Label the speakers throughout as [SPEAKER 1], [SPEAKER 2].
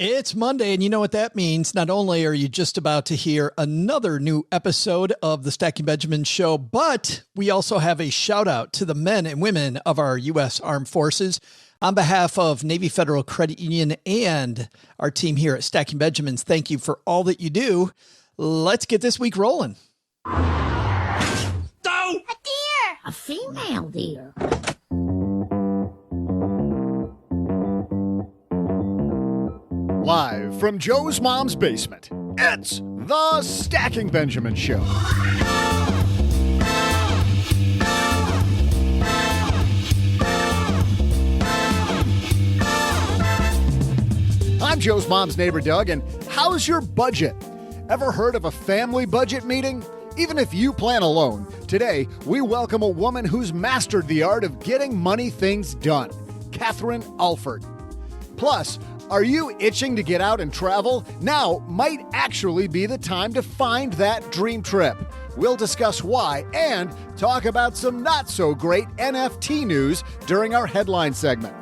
[SPEAKER 1] It's Monday, and you know what that means. Not only are you just about to hear another new episode of the Stacking Benjamins show, but we also have a shout out to the men and women of our U.S. Armed Forces. On behalf of Navy Federal Credit Union and our team here at Stacking Benjamins, thank you for all that you do. Let's get this week rolling.
[SPEAKER 2] A deer!
[SPEAKER 3] A female deer.
[SPEAKER 4] Live from Joe's mom's basement, it's the Stacking Benjamins Show. I'm Joe's mom's neighbor, Doug, and how's your budget? Ever heard of a family budget meeting? Even if you plan alone, today we welcome a woman who's mastered the art of getting money things done, Catherine Alford. Plus, are you itching to get out and travel? Now might actually be the time to find that dream trip. We'll discuss why and talk about some not so great NFT news during our headline segment.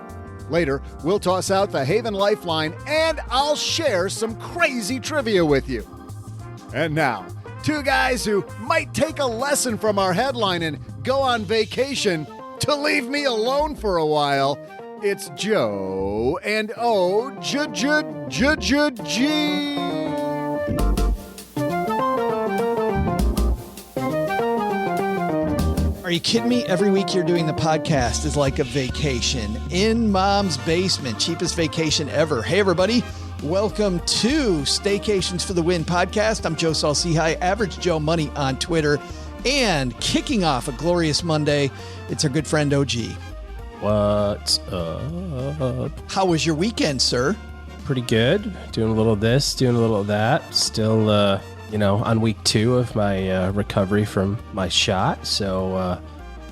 [SPEAKER 4] Later, we'll toss out the Haven Lifeline and I'll share some crazy trivia with you. And now, two guys who might take a lesson from our headline and go on vacation to leave me alone for a while. It's Joe and G.
[SPEAKER 1] Are you kidding me? Every week you're doing the podcast is like a vacation in mom's basement. Cheapest vacation ever. Hey, everybody. Welcome to Staycations for the Win podcast. I'm Joe Saul-Sehy, Average Joe Money on Twitter. And kicking off a glorious Monday, it's our good friend OG.
[SPEAKER 5] What's up?
[SPEAKER 1] How was your weekend, sir?
[SPEAKER 5] Pretty good. Doing a little of this, doing a little of that. Still, on week 2 of my recovery from my shot. So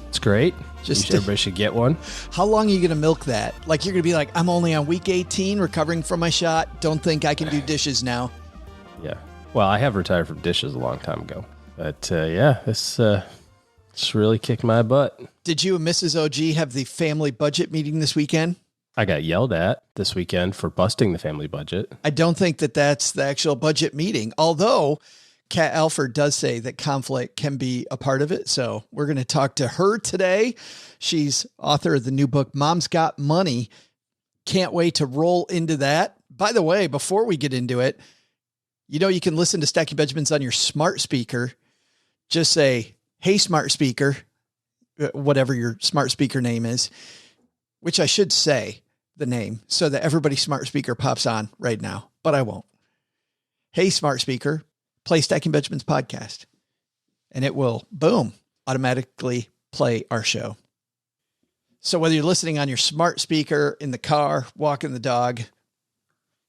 [SPEAKER 5] it's great. Everybody should get one.
[SPEAKER 1] How long are you going to milk that? Like, you're going to be like, I'm only on week 18 recovering from my shot. Don't think I can do dishes now.
[SPEAKER 5] Yeah. Well, I have retired from dishes a long time ago. But this really kicked my butt.
[SPEAKER 1] Did you and Mrs. OG have the family budget meeting this weekend?
[SPEAKER 5] I got yelled at this weekend for busting the family budget.
[SPEAKER 1] I don't think that that's the actual budget meeting, although Kat Alford does say that conflict can be a part of it. So we're going to talk to her today. She's author of the new book, Mom's Got Money. Can't wait to roll into that. By the way, before we get into it, you can listen to Stacking Benjamins on your smart speaker. Just say, hey, smart speaker, whatever your smart speaker name is, which I should say the name so that everybody's smart speaker pops on right now, but I won't. Hey, smart speaker, play Stacking Benjamins podcast, and it will, boom, automatically play our show. So whether you're listening on your smart speaker, in the car, walking the dog,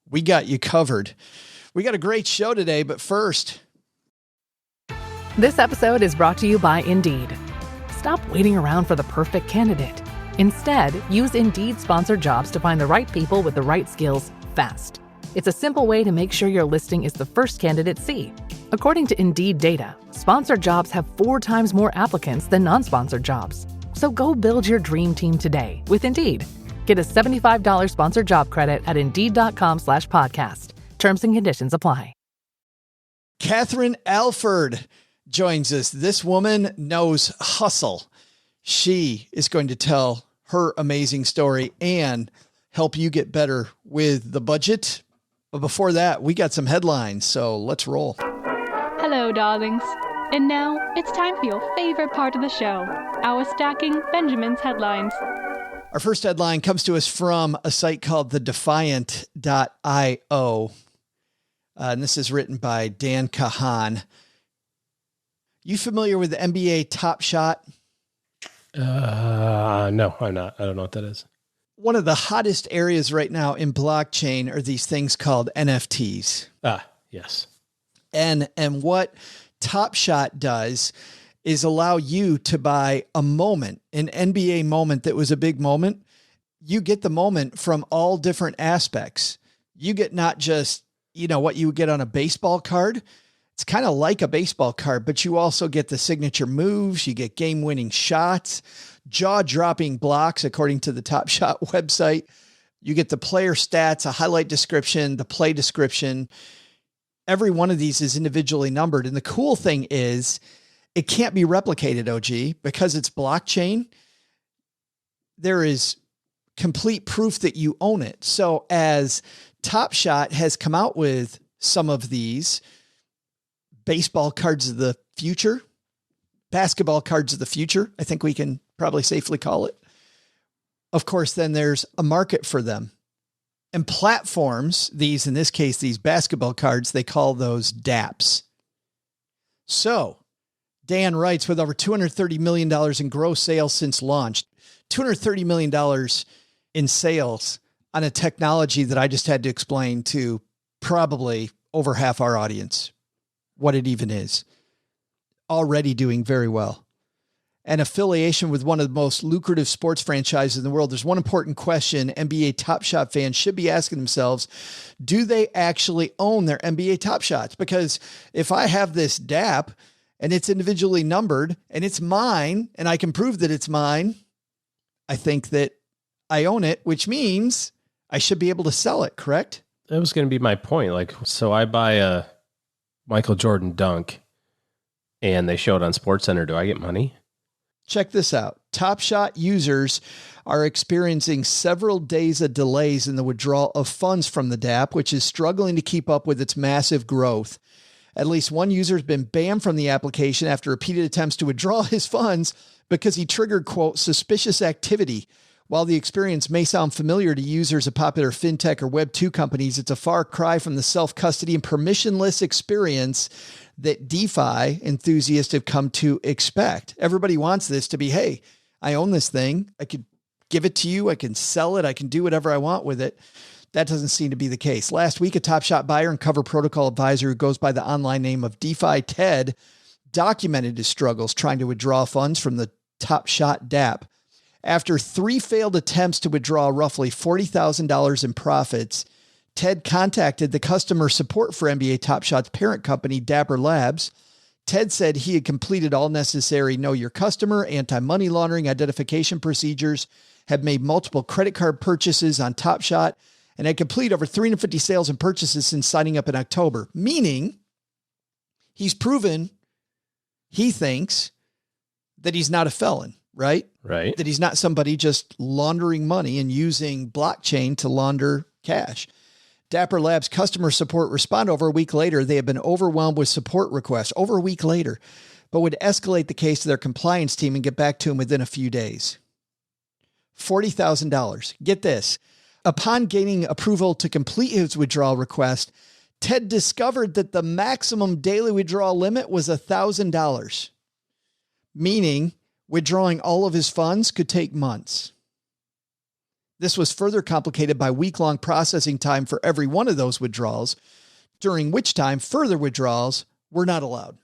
[SPEAKER 1] we got you covered. We got a great show today, but first...
[SPEAKER 6] This episode is brought to you by Indeed. Stop waiting around for the perfect candidate. Instead, use Indeed sponsored jobs to find the right people with the right skills fast. It's a simple way to make sure your listing is the first candidates see. According to Indeed data, sponsored jobs have 4 times more applicants than non-sponsored jobs. So go build your dream team today with Indeed. Get a $75 sponsored job credit at Indeed.com/podcast. Terms and conditions apply.
[SPEAKER 1] Catherine Alford joins us. This woman knows hustle. She is going to tell her amazing story and help you get better with the budget. But before that, we got some headlines, so let's roll.
[SPEAKER 7] Hello, darlings. And now it's time for your favorite part of the show, our Stacking Benjamins headlines.
[SPEAKER 1] Our first headline comes to us from a site called thedefiant.io. And this is written by Dan Kahan. You familiar with the NBA Top Shot?
[SPEAKER 5] No, I'm not. I don't know what that is.
[SPEAKER 1] One of the hottest areas right now in blockchain are these things called NFTs.
[SPEAKER 5] Yes.
[SPEAKER 1] And what Top Shot does is allow you to buy a moment, an NBA moment that was a big moment. You get the moment from all different aspects. You get not just, what you would get on a baseball card. It's kind of like a baseball card, but you also get the signature moves. You get game-winning shots, jaw-dropping blocks, according to the Top Shot website. You get the player stats, a highlight description, the play description. Every one of these is individually numbered. And the cool thing is it can't be replicated, OG, because it's blockchain. There is complete proof that you own it. So as Top Shot has come out with some of these baseball cards of the future, basketball cards of the future, I think we can probably safely call it. Of course, then there's a market for them. And platforms, these, in this case, these basketball cards, they call those dApps. So Dan writes, with over $230 million in gross sales since launch, $230 million in sales on a technology that I just had to explain to probably over half our audience what it even is. Already doing very well. An affiliation with one of the most lucrative sports franchises in the world. There's one important question NBA Top Shot fans should be asking themselves: do they actually own their NBA Top Shots? Because if I have this dApp and it's individually numbered and it's mine and I can prove that it's mine, I think that I own it, which means I should be able to sell it, correct?
[SPEAKER 5] That was going to be my point. Like, so I buy a Michael Jordan dunk and they show it on SportsCenter. Do I get money?
[SPEAKER 1] Check this out. Top Shot users are experiencing several days of delays in the withdrawal of funds from the dApp, which is struggling to keep up with its massive growth. At least one user has been banned from the application after repeated attempts to withdraw his funds because he triggered, quote, suspicious activity. While the experience may sound familiar to users of popular fintech or Web2 companies, it's a far cry from the self-custody and permissionless experience that DeFi enthusiasts have come to expect. Everybody wants this to be, hey, I own this thing. I could give it to you. I can sell it. I can do whatever I want with it. That doesn't seem to be the case. Last week, a Top Shot buyer and cover protocol advisor who goes by the online name of DeFi Ted documented his struggles trying to withdraw funds from the Top Shot dApp. After 3 failed attempts to withdraw roughly $40,000 in profits, Ted contacted the customer support for NBA Top Shot's parent company, Dapper Labs. Ted said he had completed all necessary know your customer, anti-money laundering identification procedures, had made multiple credit card purchases on Top Shot, and had completed over 350 sales and purchases since signing up in October. Meaning, he's proven, he thinks, that he's not a felon, right?
[SPEAKER 5] Right.
[SPEAKER 1] That he's not somebody just laundering money and using blockchain to launder cash. Dapper Labs customer support responded over a week later. They had been overwhelmed with support requests over a week later, but would escalate the case to their compliance team and get back to him within a few days. $40,000. Get this. Upon gaining approval to complete his withdrawal request, Ted discovered that the maximum daily withdrawal limit was $1,000, meaning withdrawing all of his funds could take months. This was further complicated by week-long processing time for every one of those withdrawals, during which time further withdrawals were not allowed.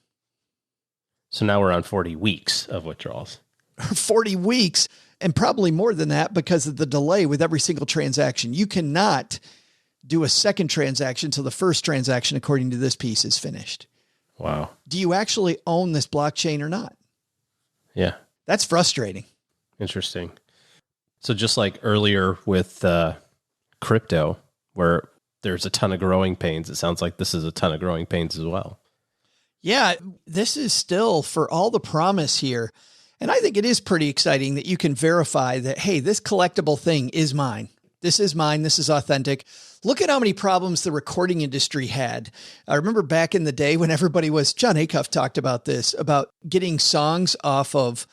[SPEAKER 5] So now we're on 40 weeks of withdrawals.
[SPEAKER 1] 40 weeks, and probably more than that because of the delay with every single transaction. You cannot do a second transaction till the first transaction, according to this piece, is finished.
[SPEAKER 5] Wow.
[SPEAKER 1] Do you actually own this blockchain or not?
[SPEAKER 5] Yeah.
[SPEAKER 1] That's frustrating.
[SPEAKER 5] Interesting. So just like earlier with crypto, where there's a ton of growing pains, it sounds like this is a ton of growing pains as well.
[SPEAKER 1] Yeah, this is still for all the promise here. And I think it is pretty exciting that you can verify that, hey, this collectible thing is mine. This is mine. This is authentic. Look at how many problems the recording industry had. I remember back in the day when everybody was, John Acuff talked about this, about getting songs off of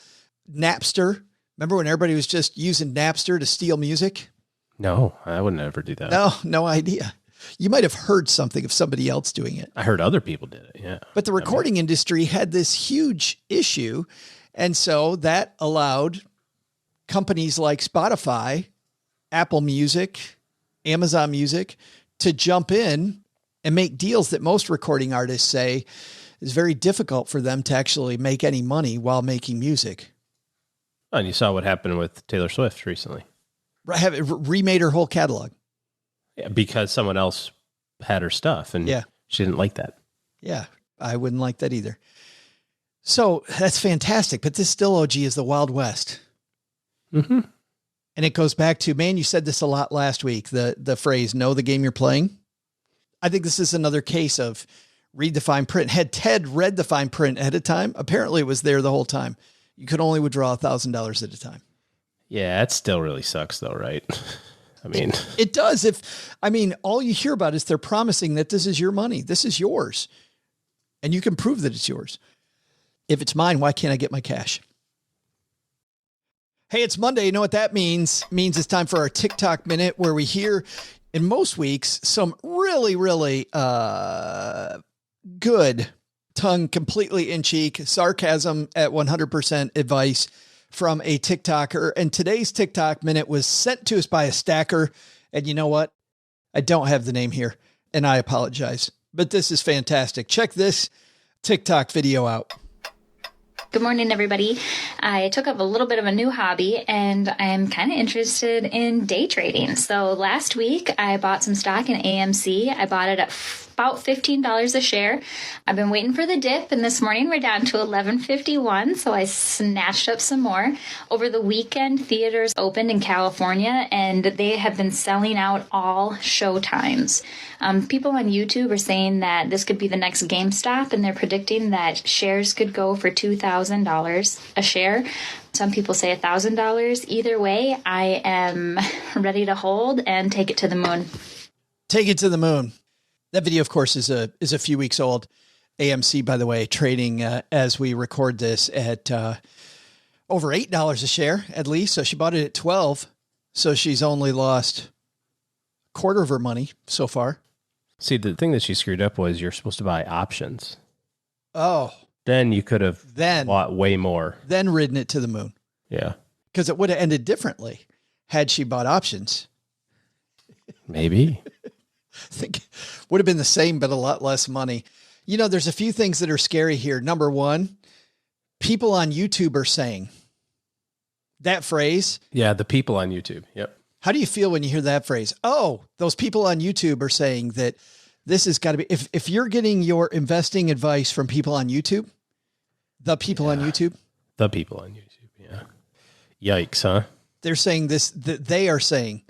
[SPEAKER 1] Napster. Remember when everybody was just using Napster to steal music?
[SPEAKER 5] No, I would never do that.
[SPEAKER 1] No idea. You might have heard something of somebody else doing it.
[SPEAKER 5] I heard other people did it, yeah.
[SPEAKER 1] But the recording industry had this huge issue. And so that allowed companies like Spotify, Apple Music, Amazon Music to jump in and make deals that most recording artists say is very difficult for them to actually make any money while making music.
[SPEAKER 5] And you saw what happened with Taylor Swift recently.
[SPEAKER 1] Remade her whole catalog.
[SPEAKER 5] Yeah, because someone else had her stuff and she didn't like that.
[SPEAKER 1] Yeah, I wouldn't like that either. So that's fantastic. But this still, OG, is the Wild West.
[SPEAKER 5] Mm-hmm.
[SPEAKER 1] And it goes back to, man, you said this a lot last week, the phrase, know the game you're playing. I think this is another case of read the fine print. Had Ted read the fine print ahead of time, apparently it was there the whole time. You could only withdraw $1,000 at a time.
[SPEAKER 5] Yeah, it still really sucks though, right? I mean,
[SPEAKER 1] it does. All you hear about is they're promising that this is your money. This is yours. And you can prove that it's yours. If it's mine, why can't I get my cash? Hey, it's Monday. You know what that means? It means it's time for our TikTok Minute, where we hear in most weeks some really, really good tongue completely in cheek, sarcasm at 100% advice from a TikToker. And today's TikTok Minute was sent to us by a stacker. And you know what? I don't have the name here, and I apologize, but this is fantastic. Check this TikTok video out.
[SPEAKER 3] Good morning, everybody. I took up a little bit of a new hobby, and I'm kind of interested in day trading. So last week, I bought some stock in AMC. I bought it at about $15 a share. I've been waiting for the dip, and this morning we're down to $11.51, so I snatched up some more. Over the weekend, theaters opened in California, and they have been selling out all show times. People on YouTube are saying that this could be the next GameStop, and they're predicting that shares could go for $2,000 a share. Some people say $1,000. Either way, I am ready to hold and take it to the moon.
[SPEAKER 1] Take it to the moon. That video, of course, is a few weeks old. AMC, by the way, trading as we record this at over $8 a share, at least. So she bought it at $12. So she's only lost a quarter of her money so far.
[SPEAKER 5] See, the thing that she screwed up was you're supposed to buy options.
[SPEAKER 1] Oh.
[SPEAKER 5] Then you could have bought way more.
[SPEAKER 1] Then ridden it to the moon.
[SPEAKER 5] Yeah.
[SPEAKER 1] Because it would have ended differently had she bought options.
[SPEAKER 5] Maybe.
[SPEAKER 1] I think would have been the same, but a lot less money. You know, there's a few things that are scary here. Number one, people on YouTube are saying that phrase.
[SPEAKER 5] Yeah, the people on YouTube. Yep.
[SPEAKER 1] How do you feel when you hear that phrase? Oh, those people on YouTube are saying that this has got to be, if you're getting your investing advice from people on YouTube, the people on YouTube.
[SPEAKER 5] The people on YouTube, yeah. Yikes, huh?
[SPEAKER 1] They're saying this, that they are saying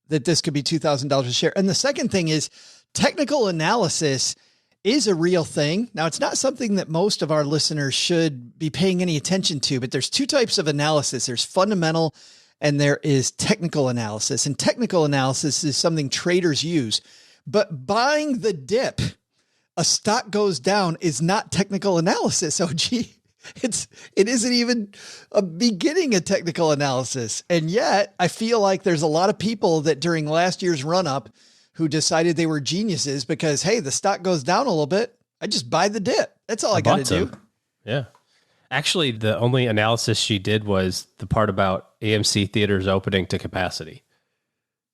[SPEAKER 1] that this could be $2,000 a share. And the second thing is technical analysis is a real thing. Now, it's not something that most of our listeners should be paying any attention to, but there's two types of analysis. There's fundamental and there is technical analysis. And technical analysis is something traders use. But buying the dip, a stock goes down, is not technical analysis. OG, it isn't even a beginning of technical analysis. And yet I feel like there's a lot of people that during last year's run up who decided they were geniuses because, hey, the stock goes down a little bit. I just buy the dip. That's all I got to do.
[SPEAKER 5] Yeah. Actually, the only analysis she did was the part about AMC theaters opening to capacity.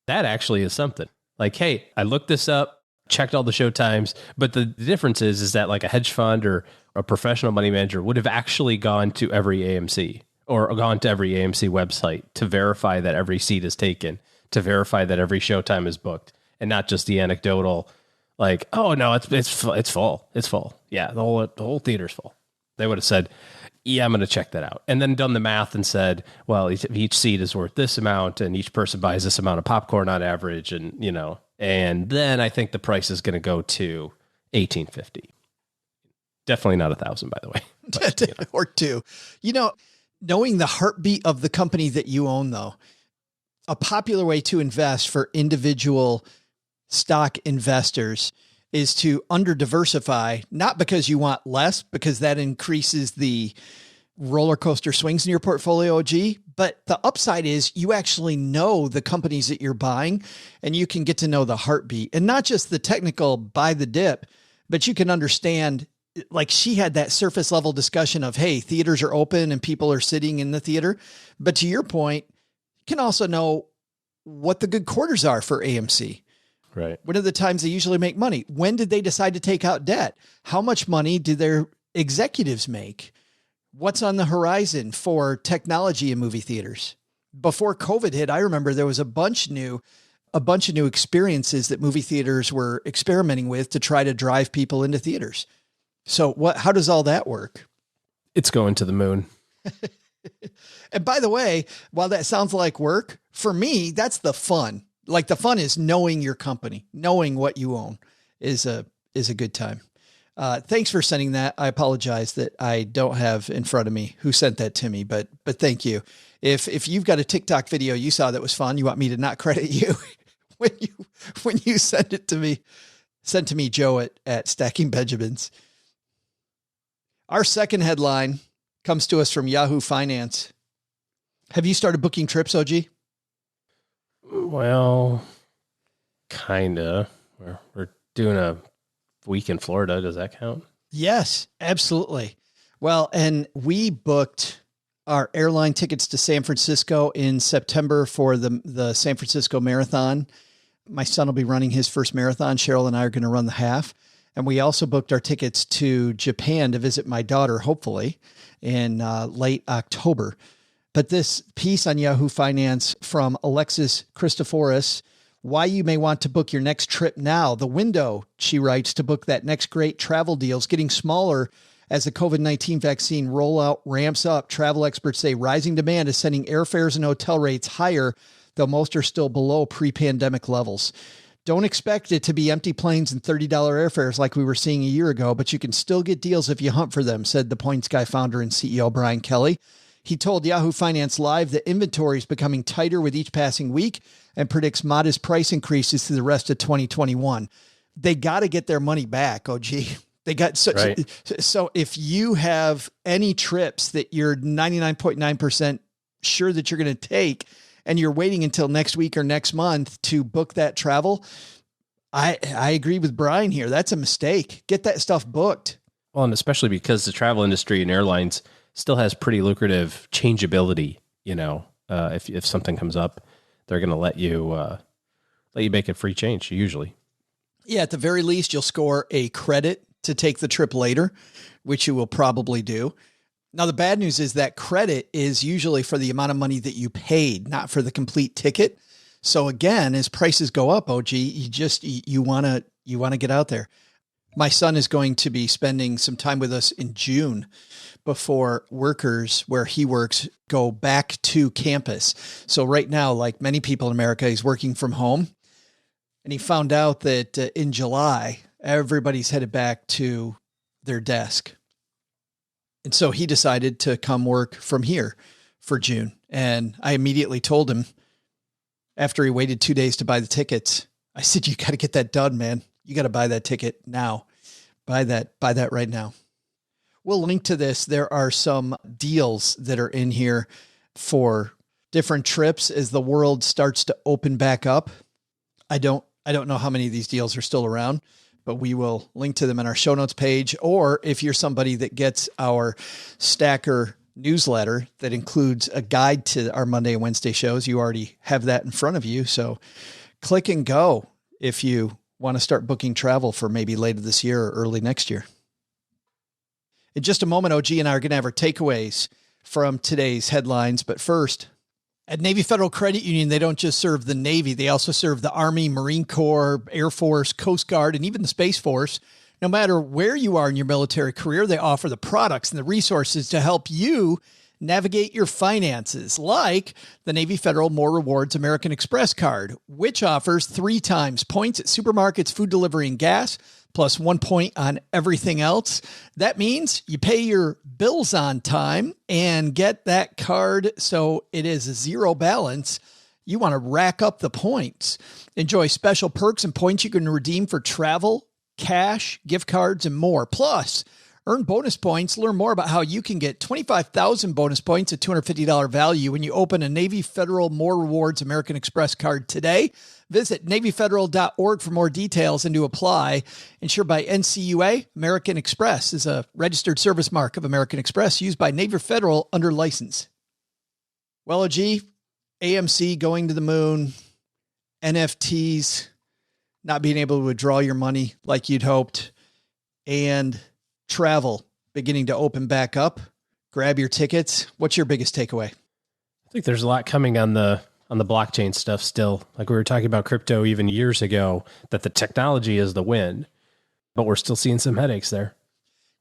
[SPEAKER 5] That actually is something. Like, hey, I looked this up, checked all the show times, but the difference is that like a hedge fund or a professional money manager would have actually gone to every AMC or gone to every AMC website to verify that every seat is taken, to verify that every showtime is booked, and not just the anecdotal, like, oh no, it's full. It's full. Yeah, the whole theater's full. They would have said, yeah, I'm going to check that out. And then done the math and said, well, each seat is worth this amount and each person buys this amount of popcorn on average. And, you know, and then I think the price is going to go to $1,850. Definitely not 1,000, by the way. But, you know.
[SPEAKER 1] Or two. You know, knowing the heartbeat of the company that you own, though, a popular way to invest for individual stock investors is to under diversify, not because you want less, because that increases the roller coaster swings in your portfolio, OG, but the upside is you actually know the companies that you're buying and you can get to know the heartbeat and not just the technical buy the dip, but you can understand, like she had that surface level discussion of, hey, theaters are open and people are sitting in the theater. But to your point, you can also know what the good quarters are for AMC.
[SPEAKER 5] Right.
[SPEAKER 1] When are the times they usually make money? When did they decide to take out debt? How much money did their executives make? What's on the horizon for technology in movie theaters? Before COVID hit, I remember there was a bunch of new experiences that movie theaters were experimenting with to try to drive people into theaters. So how does all that work?
[SPEAKER 5] It's going to the moon.
[SPEAKER 1] And by the way, while that sounds like work, for me, that's the fun. Like the fun is knowing your company, knowing what you own is a good time. Thanks for sending that. I apologize that I don't have in front of me who sent that to me, but thank you. If you've got a TikTok video you saw that was fun, you want me to not credit you when you send it to me, send to me, Joe at Stacking Benjamins. Our second headline comes to us from Yahoo Finance. Have you started booking trips, OG?
[SPEAKER 5] Well, kinda. We're doing a week in Florida. Does that count?
[SPEAKER 1] Yes, absolutely. Well, and we booked our airline tickets to San Francisco in September for the San Francisco Marathon. My son will be running his first marathon. Cheryl and I are going to run the half. And we also booked our tickets to Japan to visit my daughter, hopefully in late October. But this piece on Yahoo Finance from Alexis Christoforis, why you may want to book your next trip now. The window, she writes, to book that next great travel deal is getting smaller as the COVID-19 vaccine rollout ramps up. Travel experts say rising demand is sending airfares and hotel rates higher, though most are still below pre-pandemic levels. Don't expect it to be empty planes and $30 airfares like we were seeing a year ago, but you can still get deals if you hunt for them, said the Points Guy founder and CEO Brian Kelly. He told Yahoo Finance Live that inventory is becoming tighter with each passing week and predicts modest price increases through the rest of 2021. They got to get their money back, OG. They got so if you have any trips that you're 99.9% sure that you're going to take and you're waiting until next week or next month to book that travel, I agree with Brian here. That's a mistake. Get that stuff booked.
[SPEAKER 5] Well, and especially because the travel industry and airlines still has pretty lucrative changeability. If something comes up, they're going to let you make a free change usually. Yeah,
[SPEAKER 1] at the very least, you'll score a credit to take the trip later, which you will probably do. Now, the bad news is that credit is usually for the amount of money that you paid, not for the complete ticket. So again, as prices go up, OG, you want to get out there. My son is going to be spending some time with us in June before workers where he works go back to campus. So right now, like many people in America, he's working from home. And he found out that in July, everybody's headed back to their desk. And so he decided to come work from here for June. And I immediately told him after he waited 2 days to buy the tickets, I said, you got to get that done, man. You got to buy that ticket now. Buy that right now. We'll link to this. There are some deals that are in here for different trips as the world starts to open back up. I don't know how many of these deals are still around, but we will link to them in our show notes page. Or if you're somebody that gets our Stacker newsletter that includes a guide to our Monday and Wednesday shows, you already have that in front of you. So click and go if you want to start booking travel for maybe later this year or early next year. In just a moment, OG and I are going to have our takeaways from today's headlines. But first, at Navy Federal Credit Union, they don't just serve the Navy. They also serve the Army, Marine Corps, Air Force, Coast Guard, and even the Space Force. No matter where you are in your military career, they offer the products and the resources to help you navigate your finances, like the Navy Federal More Rewards American Express card, which offers 3 times points at supermarkets, food delivery, and gas, plus 1 point on everything else. That means you pay your bills on time and get that card so it is a zero balance. You want to rack up the points. Enjoy special perks and points you can redeem for travel, cash, gift cards, and more. Plus, earn bonus points. Learn more about how you can get 25,000 bonus points at $250 value when you open a Navy Federal More Rewards American Express card today. Visit NavyFederal.org for more details and to apply. Insured by NCUA, American Express is a registered service mark of American Express used by Navy Federal under license. Well, OG, AMC going to the moon, NFTs, not being able to withdraw your money like you'd hoped, and travel beginning to open back up. Grab your tickets. What's your biggest takeaway?
[SPEAKER 5] I think there's a lot coming on the blockchain stuff still. Like we were talking about crypto even years ago, that the technology is the win, but we're still seeing some headaches there.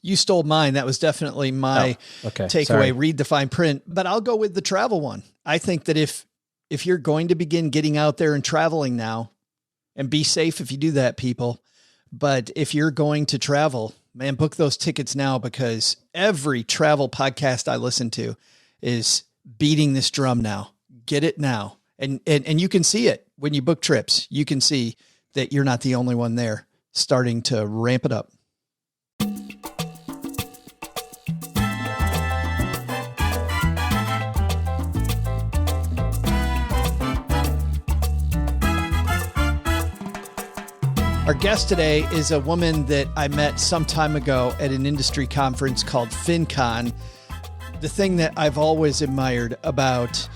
[SPEAKER 1] You stole mine. That was definitely my takeaway.
[SPEAKER 5] Sorry.
[SPEAKER 1] Read the fine print, but I'll go with the travel one. I think that if you're going to begin getting out there and traveling now, and be safe if you do that, people, but if you're going to travel, man, book those tickets now, because every travel podcast I listen to is beating this drum now. Get it now. And you can see it when you book trips. You can see that you're not the only one there, starting to ramp it up. Our guest today is a woman that I met some time ago at an industry conference called FinCon. The thing that I've always admired about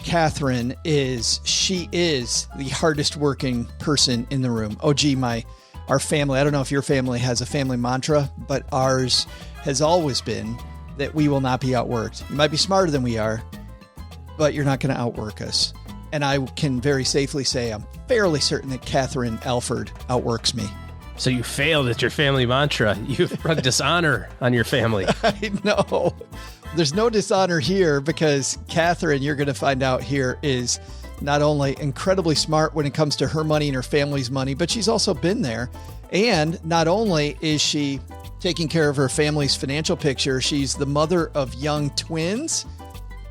[SPEAKER 1] Catherine is she is the hardest working person in the room. Oh, gee, our family, I don't know if your family has a family mantra, but ours has always been that we will not be outworked. You might be smarter than we are, but you're not going to outwork us. And I can very safely say I'm fairly certain that Catherine Alford outworks me.
[SPEAKER 5] So you failed at your family mantra. You've brought dishonor on your family.
[SPEAKER 1] I know. There's no dishonor here, because Catherine, you're going to find out here, is not only incredibly smart when it comes to her money and her family's money, but she's also been there. And not only is she taking care of her family's financial picture, she's the mother of young twins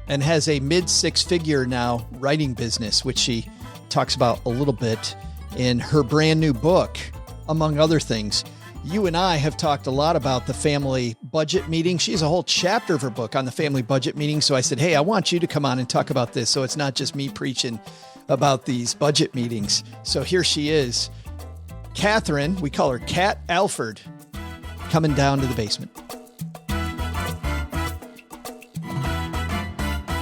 [SPEAKER 1] and has a mid-six-figure now writing business, which she talks about a little bit in her brand new book, among other things. You and I have talked a lot about the family budget meeting. She has a whole chapter of her book on the family budget meeting. So I said, hey, I want you to come on and talk about this, so it's not just me preaching about these budget meetings. So here she is, Catherine, we call her Cat Alford, coming down to the basement.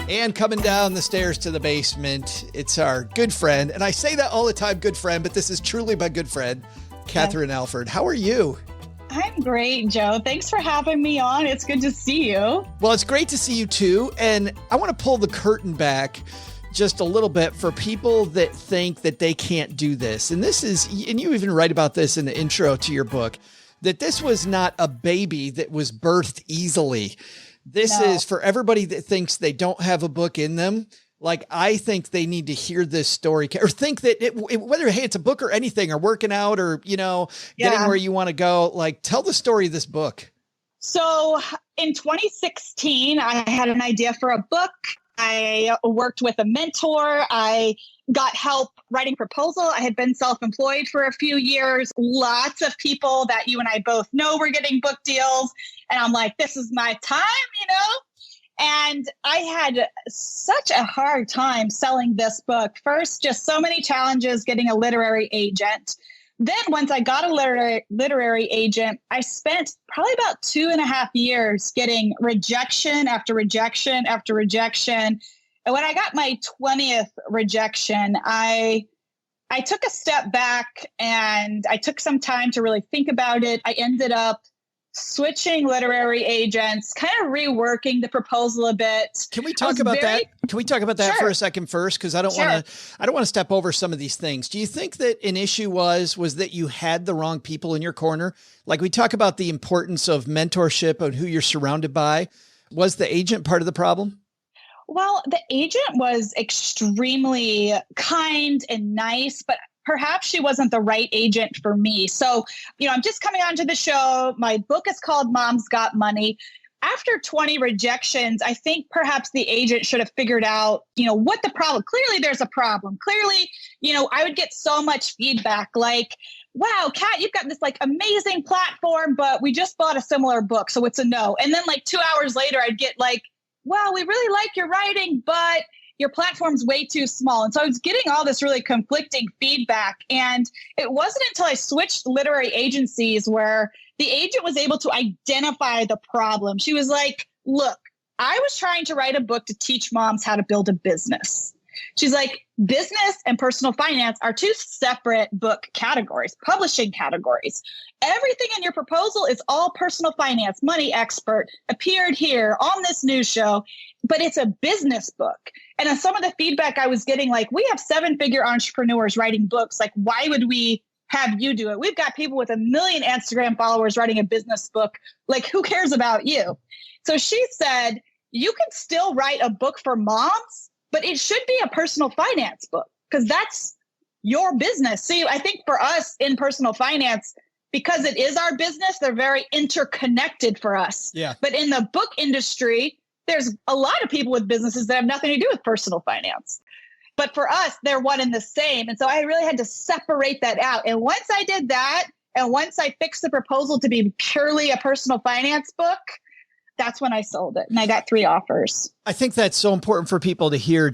[SPEAKER 1] And coming down the stairs to the basement, it's our good friend. And I say that all the time, good friend, but this is truly my good friend, Catherine Alford. How are you?
[SPEAKER 8] I'm great, Joe. Thanks for having me on. It's good to see you.
[SPEAKER 1] Well, it's great to see you too. And I want to pull the curtain back just a little bit for people that think that they can't do this. And this is, and you even write about this in the intro to your book, that this was not a baby that was birthed easily. This is for everybody that thinks they don't have a book in them. Like, I think they need to hear this story, or think that whether, hey, it's a book or anything, or working out, or, getting where you want to go, like, tell the story of this book.
[SPEAKER 8] So in 2016, I had an idea for a book. I worked with a mentor. I got help writing proposal. I had been self-employed for a few years. Lots of people that you and I both know were getting book deals. And I'm like, this is my time, And I had such a hard time selling this book. First, just so many challenges getting a literary agent. Then once I got a literary agent, I spent probably about 2.5 years getting rejection after rejection after rejection. And when I got my 20th rejection, I took a step back and I took some time to really think about it. I ended up switching literary agents, kind of reworking the proposal a bit.
[SPEAKER 1] Can we talk about that? Can we talk about that for a second first? Because I don't want to step over some of these things. Do you think that an issue was that you had the wrong people in your corner? Like, we talk about the importance of mentorship and who you're surrounded by. Was the agent part of the problem?
[SPEAKER 8] Well, the agent was extremely kind and nice, but perhaps she wasn't the right agent for me. So, I'm just coming onto the show. My book is called Mom's Got Money. After 20 rejections, I think perhaps the agent should have figured out, what the problem. Clearly, there's a problem. Clearly, I would get so much feedback like, wow, Kat, you've got this amazing platform, but we just bought a similar book, so it's a no. And then 2 hours later, I'd get wow, we really like your writing, but your platform's way too small. And so I was getting all this really conflicting feedback. And it wasn't until I switched literary agencies where the agent was able to identify the problem. She was like, look, I was trying to write a book to teach moms how to build a business. She's like, business and personal finance are two separate book categories, publishing categories. Everything in your proposal is all personal finance, money expert, appeared here on this news show, but it's a business book. And some of the feedback I was getting, we have 7-figure entrepreneurs writing books. Why would we have you do it. We've got people with 1 million Instagram followers writing a business book. Like, who cares about you? So she said, you can still write a book for moms, but it should be a personal finance book because that's your business. See, I think for us in personal finance, because it is our business, they're very interconnected for us.
[SPEAKER 1] Yeah.
[SPEAKER 8] But in the book industry, there's a lot of people with businesses that have nothing to do with personal finance. But for us, they're one and the same. And so I really had to separate that out. And once I did that, and once I fixed the proposal to be purely a personal finance book, that's when I sold it. And I got 3 offers.
[SPEAKER 1] I think that's so important for people to hear.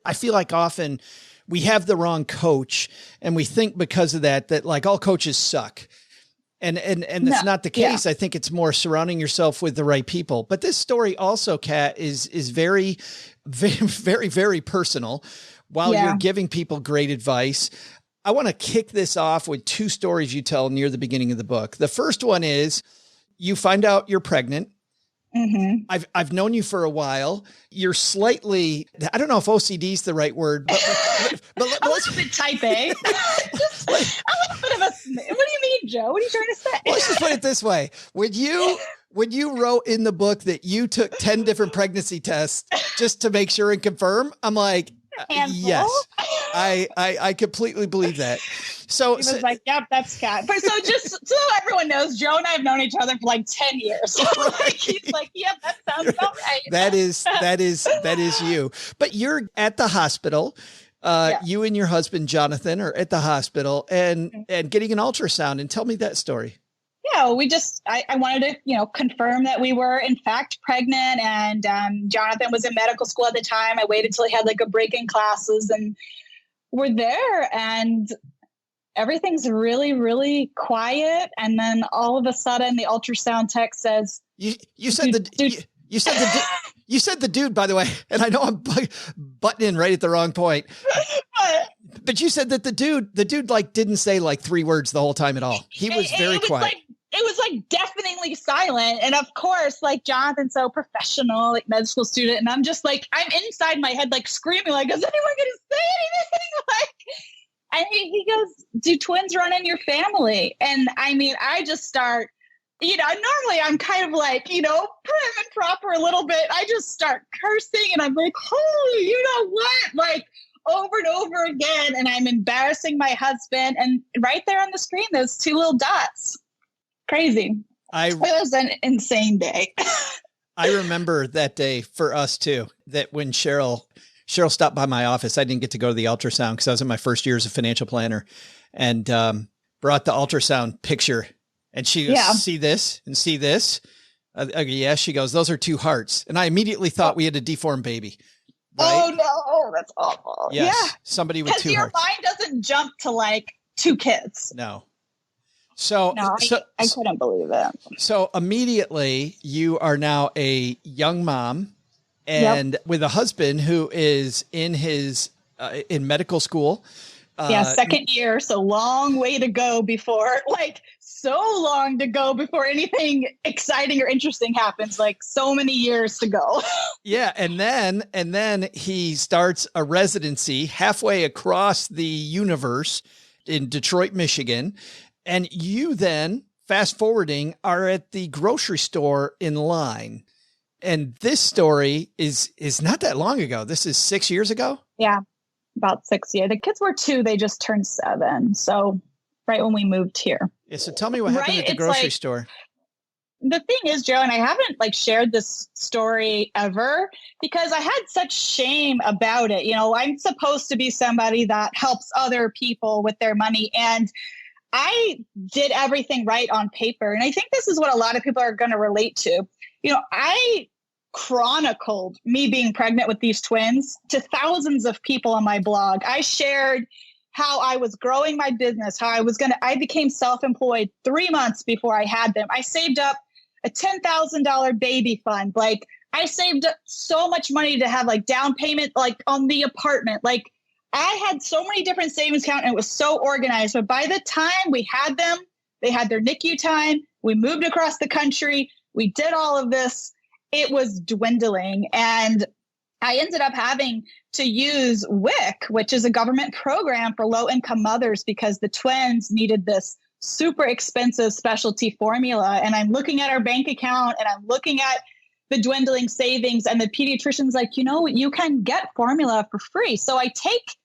[SPEAKER 1] I feel like often we have the wrong coach and we think because of that like all coaches suck. And that's not the case. Yeah. I think it's more surrounding yourself with the right people. But this story also, Kat, is very, very, very, very personal while you're giving people great advice. I want to kick this off with 2 stories you tell near the beginning of the book. The first one is you find out you're pregnant. Mm-hmm. I've known you for a while. You're slightly, I don't know if OCD is the right word, but
[SPEAKER 8] a little bit type A. Just a little bit of a, what do you mean, Joe? What are you trying to say?
[SPEAKER 1] Let's just put it this way. When you wrote in the book that you took 10 different pregnancy tests just to make sure and confirm, I'm like, yes, I completely believe that. So
[SPEAKER 8] he was like, yep, that's Kat. But so just so everyone knows, Joe and I have known each other for like 10 years. Right. He's like, yep, that sounds about right.
[SPEAKER 1] That is you. But you're at the hospital. You and your husband, Jonathan, are at the hospital and getting an ultrasound. And tell me that story.
[SPEAKER 8] Yeah, I wanted to, confirm that we were in fact pregnant, and Jonathan was in medical school at the time. I waited till he had like a break in classes, and we're there, and everything's really, really quiet. And then all of a sudden, the ultrasound tech says,
[SPEAKER 1] "You said the dude, by the way." And I know I'm butting in right at the wrong point. But you said that the dude like didn't say like 3 words the whole time at all. He was very quiet.
[SPEAKER 8] It was like deafeningly silent. And of course, like Jonathan's so professional, like med school student. And I'm just like, I'm inside my head, like screaming, like, is anyone going to say anything? And he goes, do twins run in your family? And I mean, I just start, normally I'm kind of like, prim and proper a little bit. I just start cursing and I'm like, holy, you know what? Like, over and over again. And I'm embarrassing my husband. And right there on the screen, there's 2 little dots. Crazy. It was an insane day.
[SPEAKER 1] I remember that day for us too, that when Cheryl stopped by my office, I didn't get to go to the ultrasound because I was in my first year as a financial planner, and brought the ultrasound picture, and she goes, see this and see this. Yeah. She goes, those are 2 hearts. And I immediately thought we had a deformed baby. Right?
[SPEAKER 8] Oh no, that's awful.
[SPEAKER 1] Yes,
[SPEAKER 8] yeah.
[SPEAKER 1] Somebody with 2 hearts.
[SPEAKER 8] Because your mind doesn't jump to like 2 kids.
[SPEAKER 1] No. So
[SPEAKER 8] I couldn't believe it.
[SPEAKER 1] So immediately you are now a young mom and with a husband who is in his, in medical school.
[SPEAKER 8] Second year. So long way to go before, like so long to go before anything exciting or interesting happens, like so many years to go.
[SPEAKER 1] Yeah. And then he starts a residency halfway across the universe in Detroit, Michigan. And you then, fast forwarding, are at the grocery store in line. And this story is not that long ago. This is 6 years ago.
[SPEAKER 8] Yeah, about 6 years. The kids were 2. They just turned 7. So right when we moved here.
[SPEAKER 1] Yeah, so tell me what happened at the grocery store.
[SPEAKER 8] The thing is, Joe, and I haven't shared this story ever because I had such shame about it. I'm supposed to be somebody that helps other people with their money, and I did everything right on paper. And I think this is what a lot of people are going to relate to. I chronicled me being pregnant with these twins to thousands of people on my blog. I shared how I was growing my business, how I became self-employed 3 months before I had them. I saved up a $10,000 baby fund. I saved up so much money to have down payment, on the apartment. I had so many different savings accounts and it was so organized. But by the time we had them, they had their NICU time. We moved across the country. We did all of this. It was dwindling. And I ended up having to use WIC, which is a government program for low-income mothers, because the twins needed this super expensive specialty formula. And I'm looking at our bank account and I'm looking at the dwindling savings, and the pediatrician's like, you can get formula for free. So I take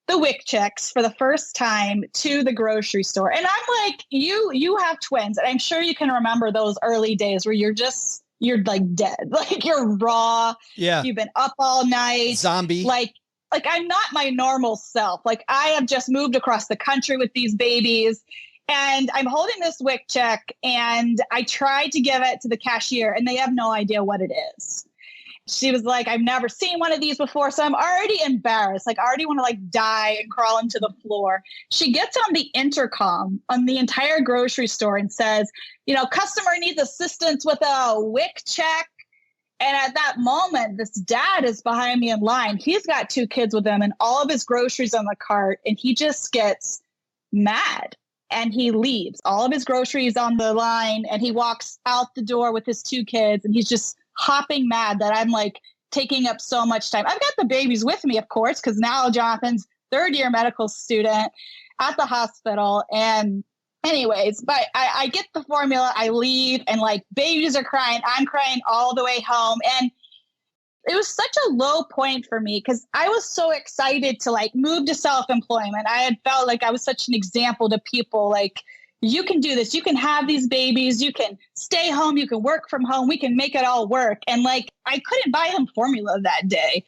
[SPEAKER 8] the WIC checks for the first time to the grocery store. And I'm like, you have twins. And I'm sure you can remember those early days where you're like dead, like you're raw.
[SPEAKER 1] Yeah.
[SPEAKER 8] You've been up all night.
[SPEAKER 1] Zombie.
[SPEAKER 8] Like I'm not my normal self. Like I have just moved across the country with these babies, and I'm holding this WIC check, and I tried to give it to the cashier and they have no idea what it is. She was like, I've never seen one of these before. So I'm already embarrassed. Like I already want to like die and crawl into the floor. She gets on the intercom on the entire grocery store and says, customer needs assistance with a WIC check. And at that moment, this dad is behind me in line. He's got 2 kids with him and all of his groceries on the cart. And he just gets mad and he leaves all of his groceries on the line. And he walks out the door with his 2 kids, and he's just hopping mad that I'm like taking up so much time. I've got the babies with me, of course, because now Jonathan's 3rd-year medical student at the hospital. And anyways, but I get the formula, I leave, and like babies are crying. I'm crying all the way home. And it was such a low point for me because I was so excited to like move to self-employment. I had felt like I was such an example to people, like, you can do this. You can have these babies. You can stay home. You can work from home. We can make it all work. And like, I couldn't buy him formula that day.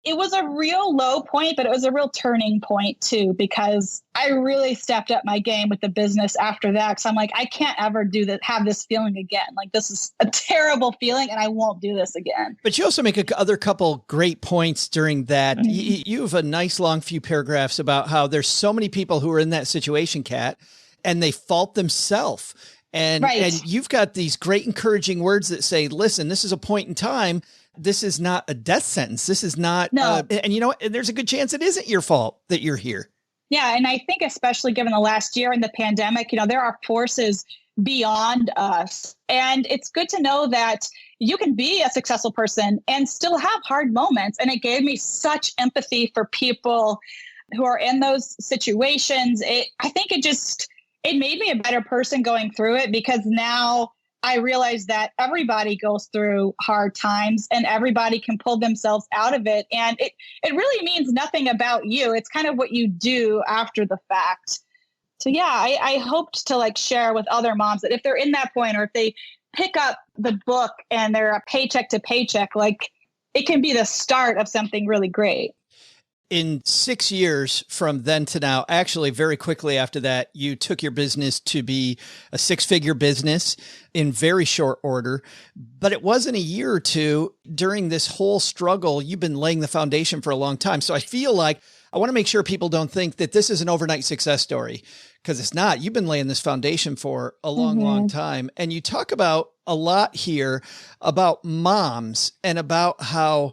[SPEAKER 8] It was a real low point, but it was a real turning point too, because I really stepped up my game with the business after that. So I'm like, I can't ever do that, have this feeling again. Like this is a terrible feeling and I won't do this again.
[SPEAKER 1] But you also make other couple great points during that. Mm-hmm. You have a nice long few paragraphs about how there's so many people who are in that situation, Kat, and they fault themselves. And,
[SPEAKER 8] right.
[SPEAKER 1] And you've got these great encouraging words that say, listen, this is a point in time. This is not a death sentence. This is not,
[SPEAKER 8] no.
[SPEAKER 1] And you know what? There's a good chance it isn't your fault that you're here.
[SPEAKER 8] Yeah. And I think especially given the last year and the pandemic, there are forces beyond us. And it's good to know that you can be a successful person and still have hard moments. And it gave me such empathy for people who are in those situations. I think it made me a better person going through it, because now I realize that everybody goes through hard times and everybody can pull themselves out of it. And it really means nothing about you. It's kind of what you do after the fact. So yeah, I hoped to like share with other moms that if they're in that point, or if they pick up the book and they're a paycheck to paycheck, like it can be the start of something really great.
[SPEAKER 1] In 6 years from then to now, actually very quickly after that, you took your business to be a 6-figure business in very short order. But it wasn't a year or two during this whole struggle. You've been laying the foundation for a long time. So I feel like I want to make sure people don't think that this is an overnight success story, because it's not. You've been laying this foundation for a long, long time. And you talk about a lot here about moms and about how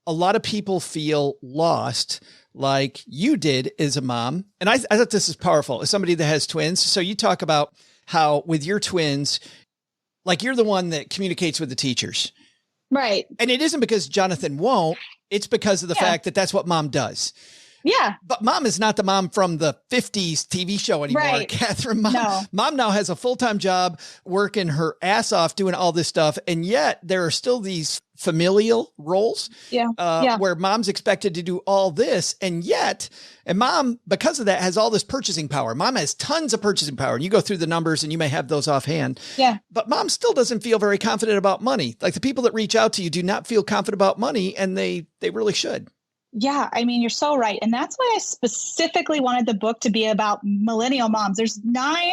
[SPEAKER 1] a lot of people feel lost, like you did as a mom. And I thought this is powerful as somebody that has twins. So you talk about how with your twins, like you're the one that communicates with the teachers.
[SPEAKER 8] Right.
[SPEAKER 1] And it isn't because Jonathan won't, it's because of the fact that that's what mom does.
[SPEAKER 8] Yeah.
[SPEAKER 1] But mom is not the mom from the 50s TV show anymore,
[SPEAKER 8] right.
[SPEAKER 1] Catherine.
[SPEAKER 8] No.
[SPEAKER 1] Mom now has a full-time job working her ass off doing all this stuff. And yet there are still these familial roles where mom's expected to do all this. And mom, because of that, has all this purchasing power. Mom has tons of purchasing power. And you go through the numbers and you may have those offhand.
[SPEAKER 8] Yeah.
[SPEAKER 1] But mom still doesn't feel very confident about money. Like the people that reach out to you do not feel confident about money, and they really should.
[SPEAKER 8] Yeah, I mean, you're so right. And that's why I specifically wanted the book to be about millennial moms. There's 9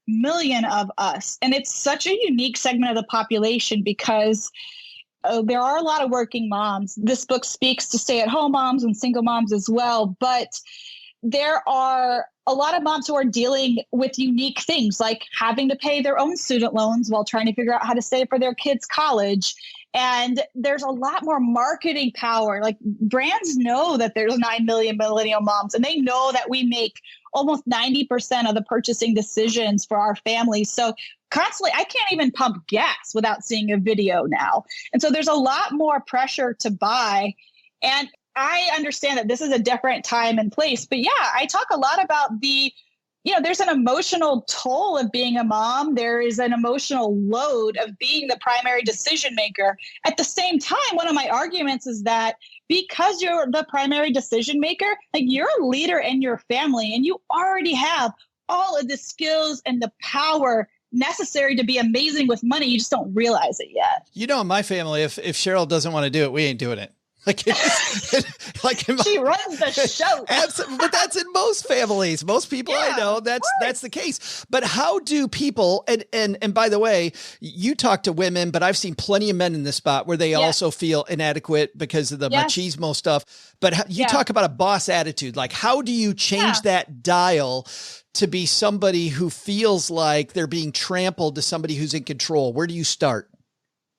[SPEAKER 8] million of us, and it's such a unique segment of the population because there are a lot of working moms. This book speaks to stay-at-home moms and single moms as well, but there are a lot of moms who are dealing with unique things, like having to pay their own student loans while trying to figure out how to save for their kids' college. And there's a lot more marketing power. Like brands know that there's 9 million millennial moms, and they know that we make almost 90% of the purchasing decisions for our families. So constantly, I can't even pump gas without seeing a video now. And so there's a lot more pressure to buy. And I understand that this is a different time and place. But yeah, I talk a lot about there's an emotional toll of being a mom. There is an emotional load of being the primary decision maker. At the same time, one of my arguments is that because you're the primary decision maker, like you're a leader in your family and you already have all of the skills and the power necessary to be amazing with money. You just don't realize it yet.
[SPEAKER 1] In my family, if Cheryl doesn't want to do it, we ain't doing it.
[SPEAKER 8] She runs the show.
[SPEAKER 1] But that's in most families. Most people I know, that's the case. But how do people, and by the way, you talk to women, but I've seen plenty of men in this spot where they also feel inadequate because of the machismo stuff. But you talk about a boss attitude. Like, how do you change that dial to be somebody who feels like they're being trampled to somebody who's in control? Where do you start?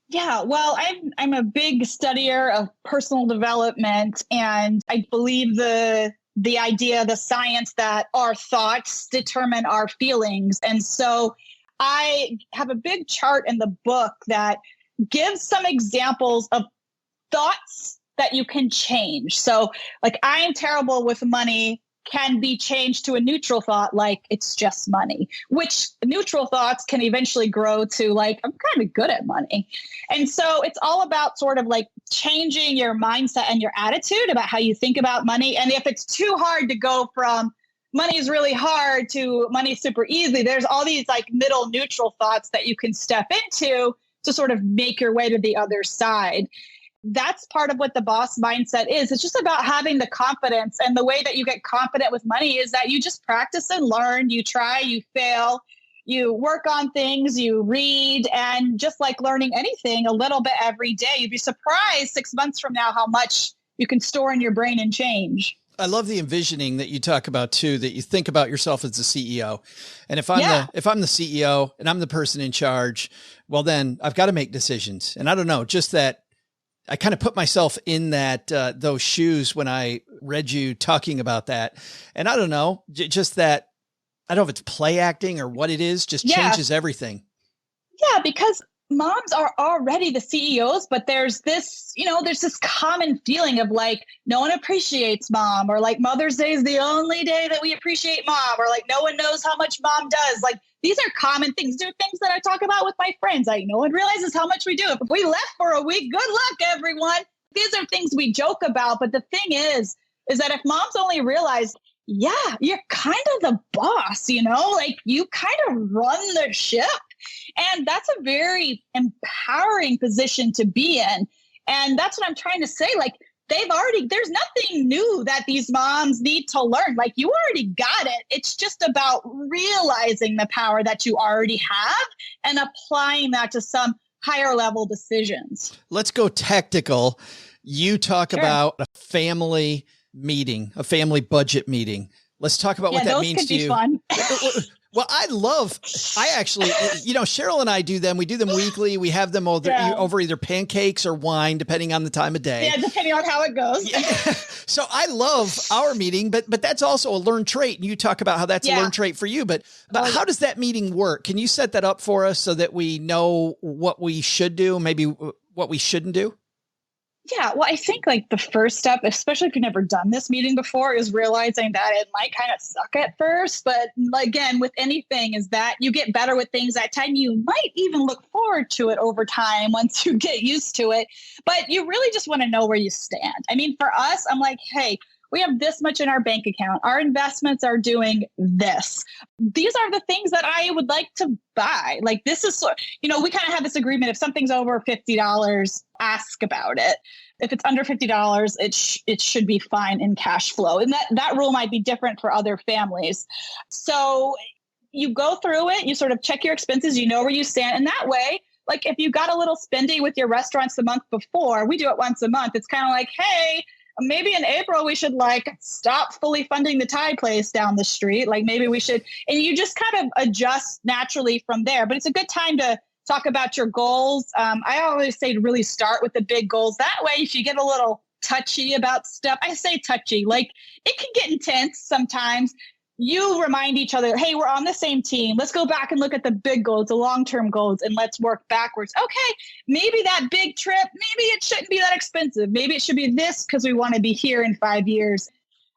[SPEAKER 8] Yeah, well, I'm a big studier of personal development, and I believe the idea, the science that our thoughts determine our feelings. And so I have a big chart in the book that gives some examples of thoughts that you can change. So like, I am terrible with money can be changed to a neutral thought, like it's just money, which neutral thoughts can eventually grow to like, I'm kind of good at money. And so it's all about sort of like changing your mindset and your attitude about how you think about money. And if it's too hard to go from money is really hard to money is super easy, there's all these like middle neutral thoughts that you can step into to sort of make your way to the other side. That's part of what the boss mindset is. It's just about having the confidence. And the way that you get confident with money is that you just practice and learn. You try, you fail, you work on things, you read, and just like learning anything a little bit every day, you'd be surprised 6 months from now how much you can store in your brain and change.
[SPEAKER 1] I love the envisioning that you talk about too, that you think about yourself as the CEO. And if I'm the CEO and I'm the person in charge, well, then I've got to make decisions. And I don't know, just that I kind of put myself in that, those shoes when I read you talking about that. And I don't know, just that, I don't know if it's play acting or what it is, just changes everything.
[SPEAKER 8] Yeah, because moms are already the CEOs, but there's this, there's this common feeling of like, no one appreciates mom, or like Mother's Day is the only day that we appreciate mom, or like no one knows how much mom does. Like, these are common things. They're things that I talk about with my friends. Like, no one realizes how much we do. If we left for a week, good luck, everyone. These are things we joke about. But the thing is that if moms only realized, you're kind of the boss, like you kind of run the ship. And that's a very empowering position to be in. And that's what I'm trying to say. Like, there's nothing new that these moms need to learn. Like, you already got it. It's just about realizing the power that you already have and applying that to some higher level decisions.
[SPEAKER 1] Let's go tactical. You talk about a family meeting, a family budget meeting. Let's talk about what that means to you.
[SPEAKER 8] Fun.
[SPEAKER 1] Well, I actually, Cheryl and I do them. We do them weekly. We have them over either pancakes or wine, depending on the time of day.
[SPEAKER 8] Yeah, depending on how it goes.
[SPEAKER 1] Yeah. So I love our meeting, but that's also a learned trait. And you talk about how that's a learned trait for you. But how does that meeting work? Can you set that up for us so that we know what we should do, maybe what we shouldn't do?
[SPEAKER 8] Yeah, well, I think like the first step, especially if you've never done this meeting before, is realizing that it might kind of suck at first. But again, with anything is that you get better with things at time. You might even look forward to it over time once you get used to it. But you really just want to know where you stand. I mean, for us, I'm like, hey, we have this much in our bank account. Our investments are doing this. These are the things that I would like to buy. Like, this is, we kind of have this agreement. If something's over $50, ask about it. If it's under $50, it should be fine in cash flow. And that rule might be different for other families. So you go through it, you sort of check your expenses, you know where you stand. And that way, like if you got a little spendy with your restaurants the month before, we do it once a month. It's kind of like, hey, maybe in April, we should like stop fully funding the Thai place down the street. Like maybe we should, and you just kind of adjust naturally from there. But it's a good time to talk about your goals. I always say to really start with the big goals. That way, if you get a little touchy about stuff, I say touchy, like it can get intense sometimes. you remind each other, hey, we're on the same team. Let's go back and look at the big goals, the long-term goals, and let's work backwards. Okay, maybe that big trip, maybe it shouldn't be that expensive. Maybe it should be this because we want to be here in 5 years.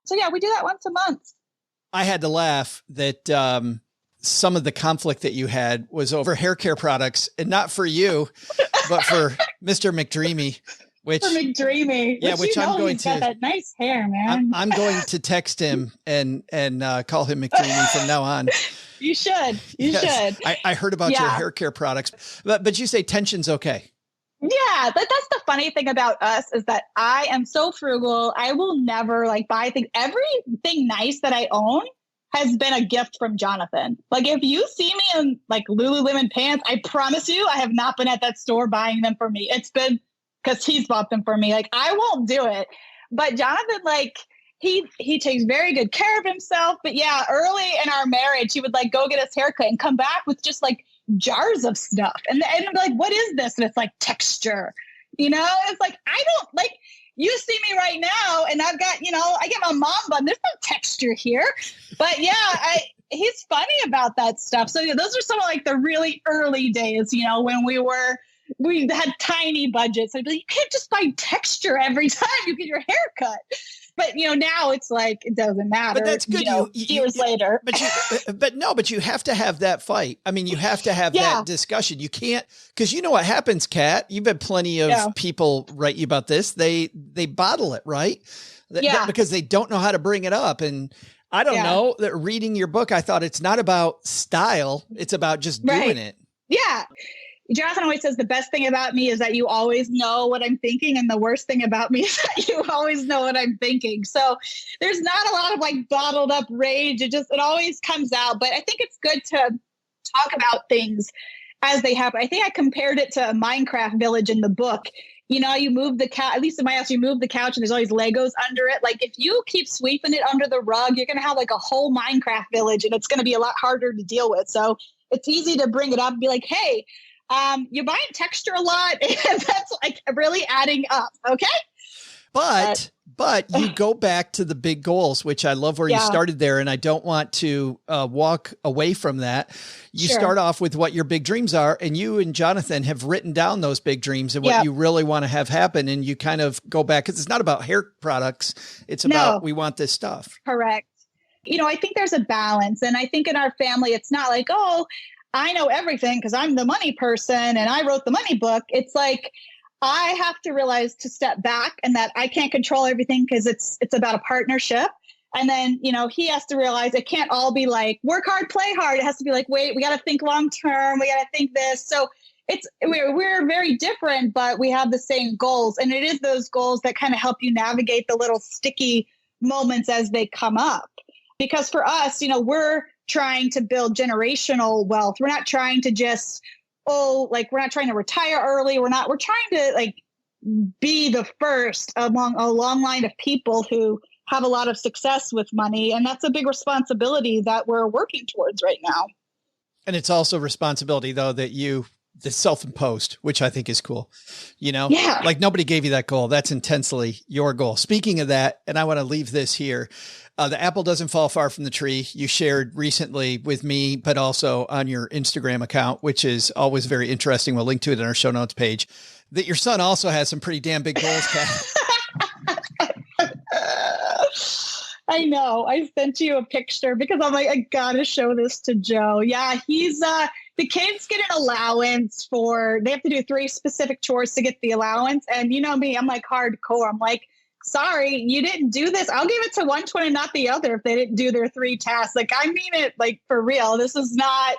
[SPEAKER 8] So yeah, we do that once a month.
[SPEAKER 1] I had to laugh that some of the conflict that you had was over hair care products, and not for you, but for Mr. McDreamy. Which,
[SPEAKER 8] for McDreamy.
[SPEAKER 1] Yeah, which I'm going
[SPEAKER 8] he's got
[SPEAKER 1] to.
[SPEAKER 8] That nice hair, man.
[SPEAKER 1] I'm going to text him and call him McDreamy from now on.
[SPEAKER 8] You should. You should.
[SPEAKER 1] I heard about your hair care products, but you say tension's okay.
[SPEAKER 8] Yeah, but that's the funny thing about us is that I am so frugal. I will never buy things. Everything nice that I own has been a gift from Jonathan. Like if you see me in Lululemon pants, I promise you, I have not been at that store buying them for me. It's been because he's bought them for me. I won't do it. But Jonathan, he takes very good care of himself. But yeah, early in our marriage, he would go get his haircut and come back with just jars of stuff. And I'd be like, what is this? And it's texture. It's I don't you see me right now and I've got, I get my mom bun. There's no texture here. But yeah, he's funny about that stuff. So yeah, those are some of the really early days, when we had tiny budgets. I'd be like, you can't just buy texture every time you get your hair cut. But, now it's it doesn't matter.
[SPEAKER 1] But that's good.
[SPEAKER 8] Years later.
[SPEAKER 1] But you have to have that fight. I mean, you have to have that discussion. You can't, because you know what happens, Kat. You've had plenty of people write you about this. They bottle it, right? Because they don't know how to bring it up. And I don't know that reading your book, I thought it's not about style. It's about just doing it.
[SPEAKER 8] Yeah. Jonathan always says the best thing about me is that you always know what I'm thinking. And the worst thing about me is that you always know what I'm thinking. So there's not a lot of bottled up rage. It always comes out. But I think it's good to talk about things as they happen. I think I compared it to a Minecraft village in the book. You move the couch, at least in my house, you move the couch and there's always Legos under it. If you keep sweeping it under the rug, you're going to have a whole Minecraft village and it's going to be a lot harder to deal with. So it's easy to bring it up and be like, hey, you're buying texture a lot, and that's really adding up. Okay.
[SPEAKER 1] But you go back to the big goals, which I love where you started there. And I don't want to walk away from that. You start off with what your big dreams are, and you and Jonathan have written down those big dreams and what you really want to have happen. And you kind of go back, because it's not about hair products. It's about, we want this stuff.
[SPEAKER 8] Correct. I think there's a balance. And I think in our family, it's not I know everything because I'm the money person and I wrote the money book. It's I have to realize to step back and that I can't control everything because it's about a partnership. And then, he has to realize it can't all be work hard, play hard. It has to be wait, we got to think long term. We got to think this. So we're very different, but we have the same goals. And it is those goals that kind of help you navigate the little sticky moments as they come up. Because for us, we're trying to build generational wealth. We're not trying to just, we're not trying to retire early. We're trying to be the first among a long line of people who have a lot of success with money. And that's a big responsibility that we're working towards right now.
[SPEAKER 1] And it's also responsibility though, that the self-imposed, which I think is cool. Nobody gave you that goal. That's intensely your goal. Speaking of that, and I want to leave this here. The apple doesn't fall far from the tree. You shared recently with me, but also on your Instagram account, which is always very interesting. We'll link to it in our show notes page, that your son also has some pretty damn big goals, Kat.
[SPEAKER 8] I know. I sent you a picture because I'm I got to show this to Joe. Yeah, he's the kids get an allowance they have to do 3 specific chores to get the allowance. And you know me, I'm hardcore. I'm sorry, you didn't do this. I'll give it to one twin and not the other if they didn't do their 3 tasks. I mean it for real. This is not,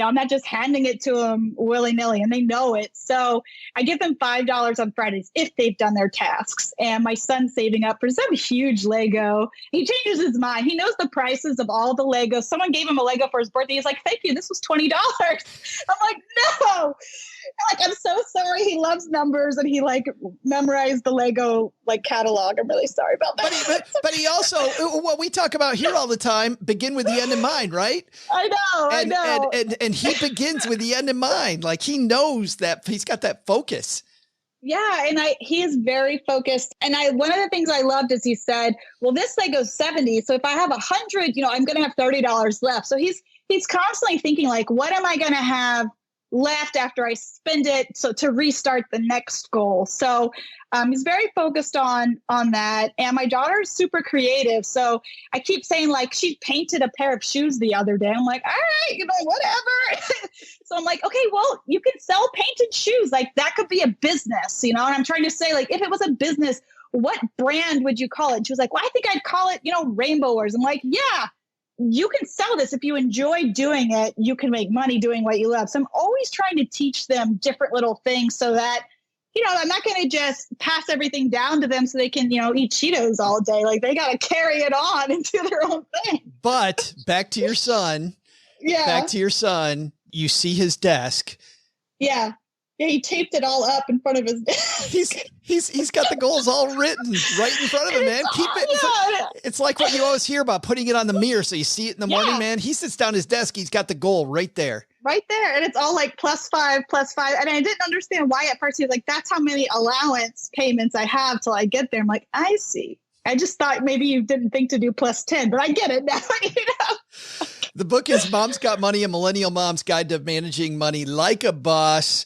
[SPEAKER 8] I'm not just handing it to them willy-nilly, and they know it. So I give them $5 on Fridays if they've done their tasks. And my son's saving up for some huge Lego. He changes his mind. He knows the prices of all the Legos. Someone gave him a Lego for his birthday. He's like, thank you. This was $20. I'm no. I'm so sorry. He loves numbers and he memorized the Lego catalog. I'm really sorry about that.
[SPEAKER 1] But he also, what we talk about here all the time, begin with the end in mind, right?
[SPEAKER 8] I know.
[SPEAKER 1] And he begins with the end in mind. He knows that he's got that focus.
[SPEAKER 8] Yeah. And he is very focused. And one of the things I loved is he said, well, this leg goes 70. So if I have 100, I'm going to have $30 left. So he's constantly thinking like, what am I going to have left after I spend it? So to restart the next goal. So he's very focused on that. And my daughter is super creative. So I keep saying like, she painted a pair of shoes the other day. I'm like, all right, whatever. So I'm like, okay, well, you can sell painted shoes. Like that could be a business, and I'm trying to say like, if it was a business, what brand would you call it? And she was like, well, I think I'd call it, Rainbow Wars. I'm like, yeah, you can sell this. If you enjoy doing it, you can make money doing what you love. So I'm always trying to teach them different little things so that, I'm not going to just pass everything down to them so they can, eat Cheetos all day. Like they got to carry it on and do their own thing.
[SPEAKER 1] But back to your son.
[SPEAKER 8] Yeah.
[SPEAKER 1] Back to your son. You see his desk.
[SPEAKER 8] Yeah. Yeah, he taped it all up in front of his desk.
[SPEAKER 1] He's got the goals all written right in front of him, man. Keep it. It's like what you always hear about putting it on the mirror so you see it in the morning, man. He sits down at his desk. He's got the goal right there.
[SPEAKER 8] Right there. And it's all like +5. And I didn't understand why at first. He was like, that's how many allowance payments I have till I get there. I'm like, I see. I just thought maybe you didn't think to do +10, but I get it now.
[SPEAKER 1] The book is Mom's Got Money, a Millennial Mom's Guide to Managing Money Like a Boss.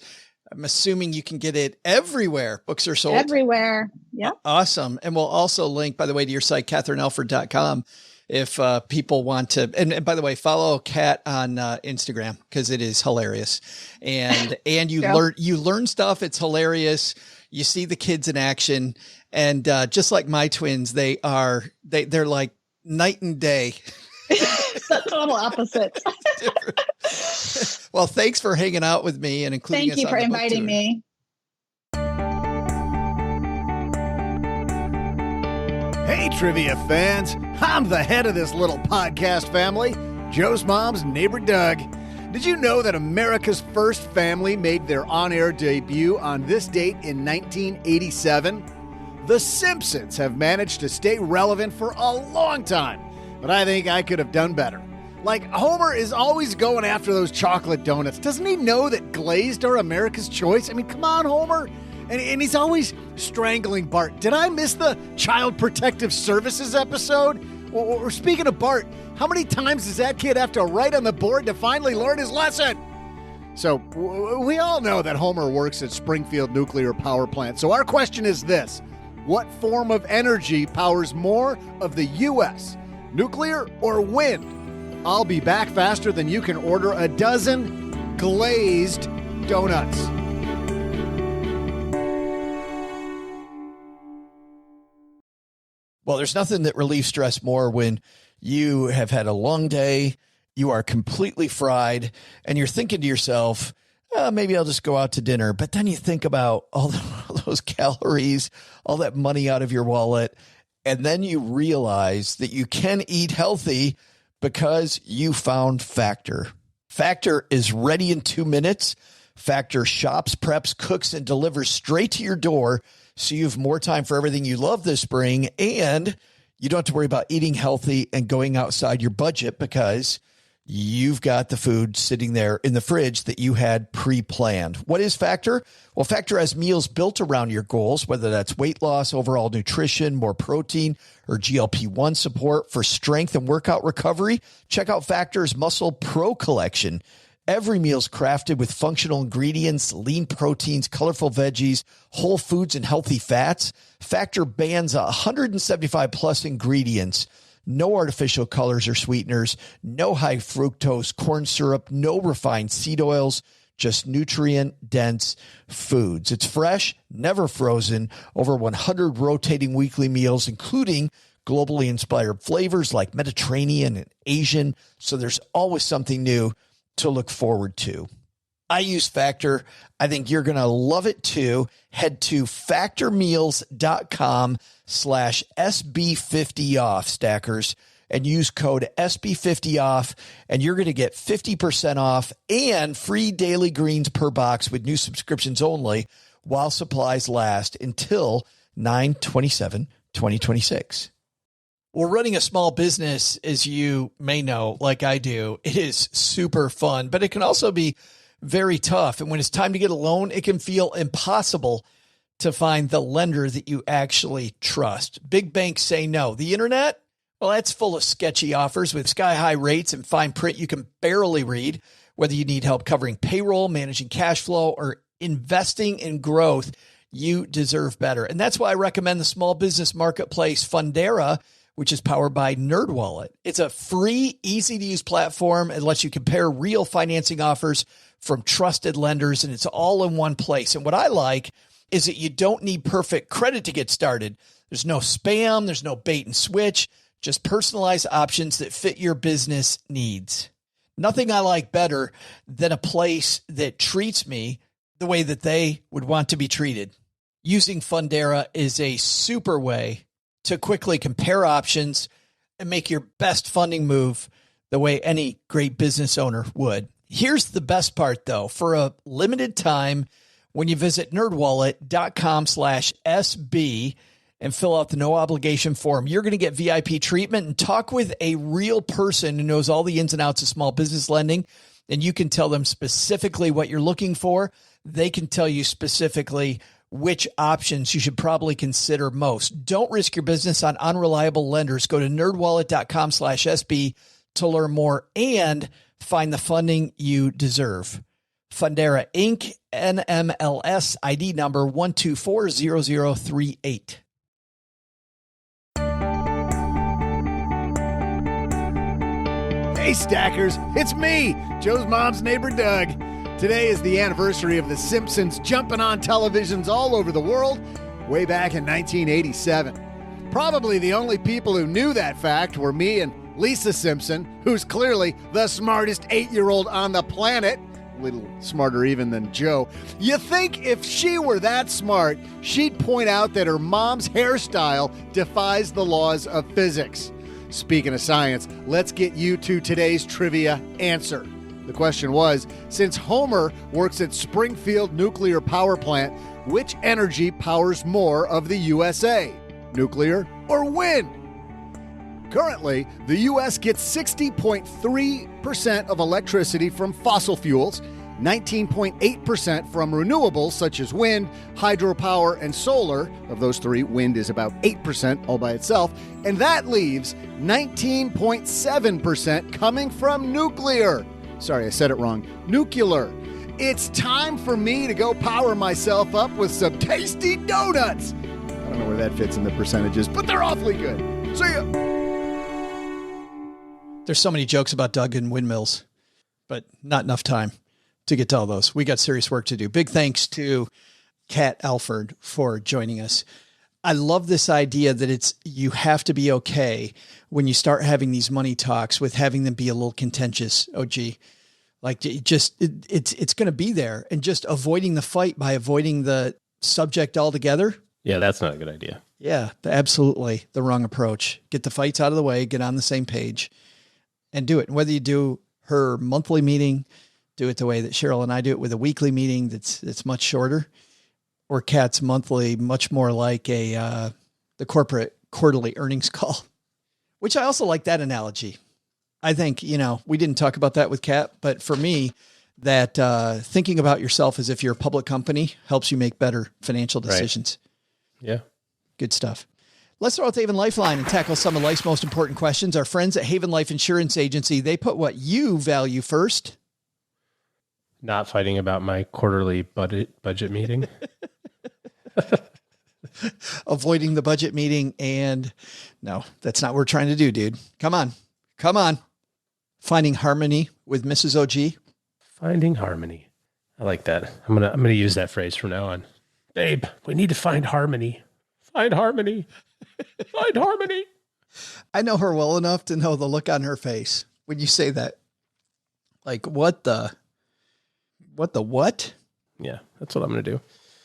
[SPEAKER 1] I'm assuming you can get it everywhere books are sold.
[SPEAKER 8] Everywhere. Yeah.
[SPEAKER 1] Awesome. And we'll also link, by the way, to your site, KatherineAlford.com. If people want to, and by the way, follow Kat on Instagram because it is hilarious. And you learn stuff. It's hilarious. You see the kids in action. And just like my twins, they're like night and day.
[SPEAKER 8] Total opposites.
[SPEAKER 1] Well, thanks for hanging out with me and including us.
[SPEAKER 8] Thank you for inviting me.
[SPEAKER 4] Hey, trivia fans. I'm the head of this little podcast family, Joe's mom's neighbor Doug. Did you know that America's first family made their on-air debut on this date in 1987? The Simpsons have managed to stay relevant for a long time, but I think I could have done better. Like, Homer is always going after those chocolate donuts. Doesn't he know that glazed are America's choice? I mean, come on, Homer. And he's always strangling Bart. Did I miss the Child Protective Services episode? Or speaking of Bart, how many times does that kid have to write on the board to finally learn his lesson? So we all know that Homer works at Springfield Nuclear Power Plant. So our question is this. What form of energy powers more of the U.S., nuclear or wind? I'll be back faster than you can order a dozen glazed donuts.
[SPEAKER 1] Well, there's nothing that relieves stress more when you have had a long day, you are completely fried, and you're thinking to yourself, maybe I'll just go out to dinner. But then you think about all those calories, all that money out of your wallet, and then you realize that you can eat healthy because you found Factor. Factor is ready in 2 minutes. Factor shops, preps, cooks, and delivers straight to your door, so you have more time for everything you love this spring, and you don't have to worry about eating healthy and going outside your budget because you've got the food sitting there in the fridge that you had pre-planned. What is Factor? Well, Factor has meals built around your goals, whether that's weight loss, overall nutrition, more protein, or GLP-1 support for strength and workout recovery. Check out Factor's Muscle Pro collection. Every meal is crafted with functional ingredients, lean proteins, colorful veggies, whole foods, and healthy fats. Factor bans 175 plus ingredients. No artificial colors or sweeteners, no high fructose corn syrup, no refined seed oils, just nutrient-dense foods. It's fresh, never frozen, over 100 rotating weekly meals, including globally inspired flavors like Mediterranean and Asian, so there's always something new to look forward to. I use Factor. I think you're going to love it too. Head to factormeals.com/SB50off, stackers, and use code SB50off, and you're going to get 50% off and free daily greens per box with new subscriptions only while supplies last until 9/27/2026. Well, running a small business, as you may know, like I do, it is super fun, but it can also be very tough. And when it's time to get a loan, it can feel impossible to find the lender that you actually trust. Big banks say no. The internet? Well, that's full of sketchy offers with sky-high rates and fine print you can barely read. Whether you need help covering payroll, managing cash flow, or investing in growth, you deserve better. And that's why I recommend the small business marketplace Fundera, which is powered by NerdWallet. It's a free, easy-to-use platform. It lets you compare real financing offers from trusted lenders, and it's all in one place. And what I like is that you don't need perfect credit to get started. There's no spam. There's no bait and switch. Just personalized options that fit your business needs. Nothing I like better than a place that treats me the way that they would want to be treated. Using Fundera is a super way to quickly compare options and make your best funding move the way any great business owner would. Here's the best part, though. For a limited time, when you visit nerdwallet.com/SB and fill out the no obligation form, you're going to get VIP treatment and talk with a real person who knows all the ins and outs of small business lending. And you can tell them specifically what you're looking for. They can tell you specifically which options you should probably consider most. Don't risk your business on unreliable lenders. Go to nerdwallet.com/SB to learn more and find the funding you deserve. Fundera Inc. NMLS ID number 1240038.
[SPEAKER 4] Hey, Stackers, it's me, Joe's mom's neighbor, Doug. Today is the anniversary of The Simpsons jumping on televisions all over the world way back in 1987. Probably the only people who knew that fact were me and Lisa Simpson, who's clearly the smartest 8-year-old on the planet. A little smarter even than Joe. You think if she were that smart, she'd point out that her mom's hairstyle defies the laws of physics. Speaking of science, let's get you to today's trivia answer. The question was, since Homer works at Springfield Nuclear Power Plant, which energy powers more of the USA? Nuclear or wind? Currently, the U.S. gets 60.3% of electricity from fossil fuels, 19.8% from renewables such as wind, hydropower, and solar. Of those three, wind is about 8% all by itself, and that leaves 19.7% coming from nuclear. Sorry, I said it wrong. Nuclear. It's time for me to go power myself up with some tasty donuts. I don't know where that fits in the percentages, but they're awfully good. See ya.
[SPEAKER 1] There's so many jokes about Doug and windmills, but not enough time to get to all those. We got serious work to do. Big thanks to Kat Alford for joining us. I love this idea that you have to be okay when you start having these money talks with having them be a little contentious. OG, like it's going to be there, and just avoiding the fight by avoiding the subject altogether.
[SPEAKER 5] Yeah, that's not a good idea.
[SPEAKER 1] Yeah, absolutely the wrong approach. Get the fights out of the way, get on the same page, and do it. And whether you do her monthly meeting, do it the way that Cheryl and I do it with a weekly meeting that's much shorter, or Kat's monthly, much more like the corporate quarterly earnings call, which I also like that analogy. I think, we didn't talk about that with Kat, but for me, that thinking about yourself as if you're a public company helps you make better financial decisions.
[SPEAKER 5] Right. Yeah.
[SPEAKER 1] Good stuff. Let's throw out the Haven Lifeline and tackle some of life's most important questions. Our friends at Haven Life Insurance Agency, they put what you value first.
[SPEAKER 5] Not fighting about my quarterly budget meeting.
[SPEAKER 1] Avoiding the budget meeting. And no, that's not what we're trying to do, dude. Come on. Finding harmony with Mrs. OG.
[SPEAKER 5] Finding harmony. I like that. I'm gonna use that phrase from now on. Babe, we need to find harmony. Find harmony. Find harmony.
[SPEAKER 1] I know her well enough to know the look on her face when you say that. Like, what?
[SPEAKER 5] Yeah, that's what I'm going to do.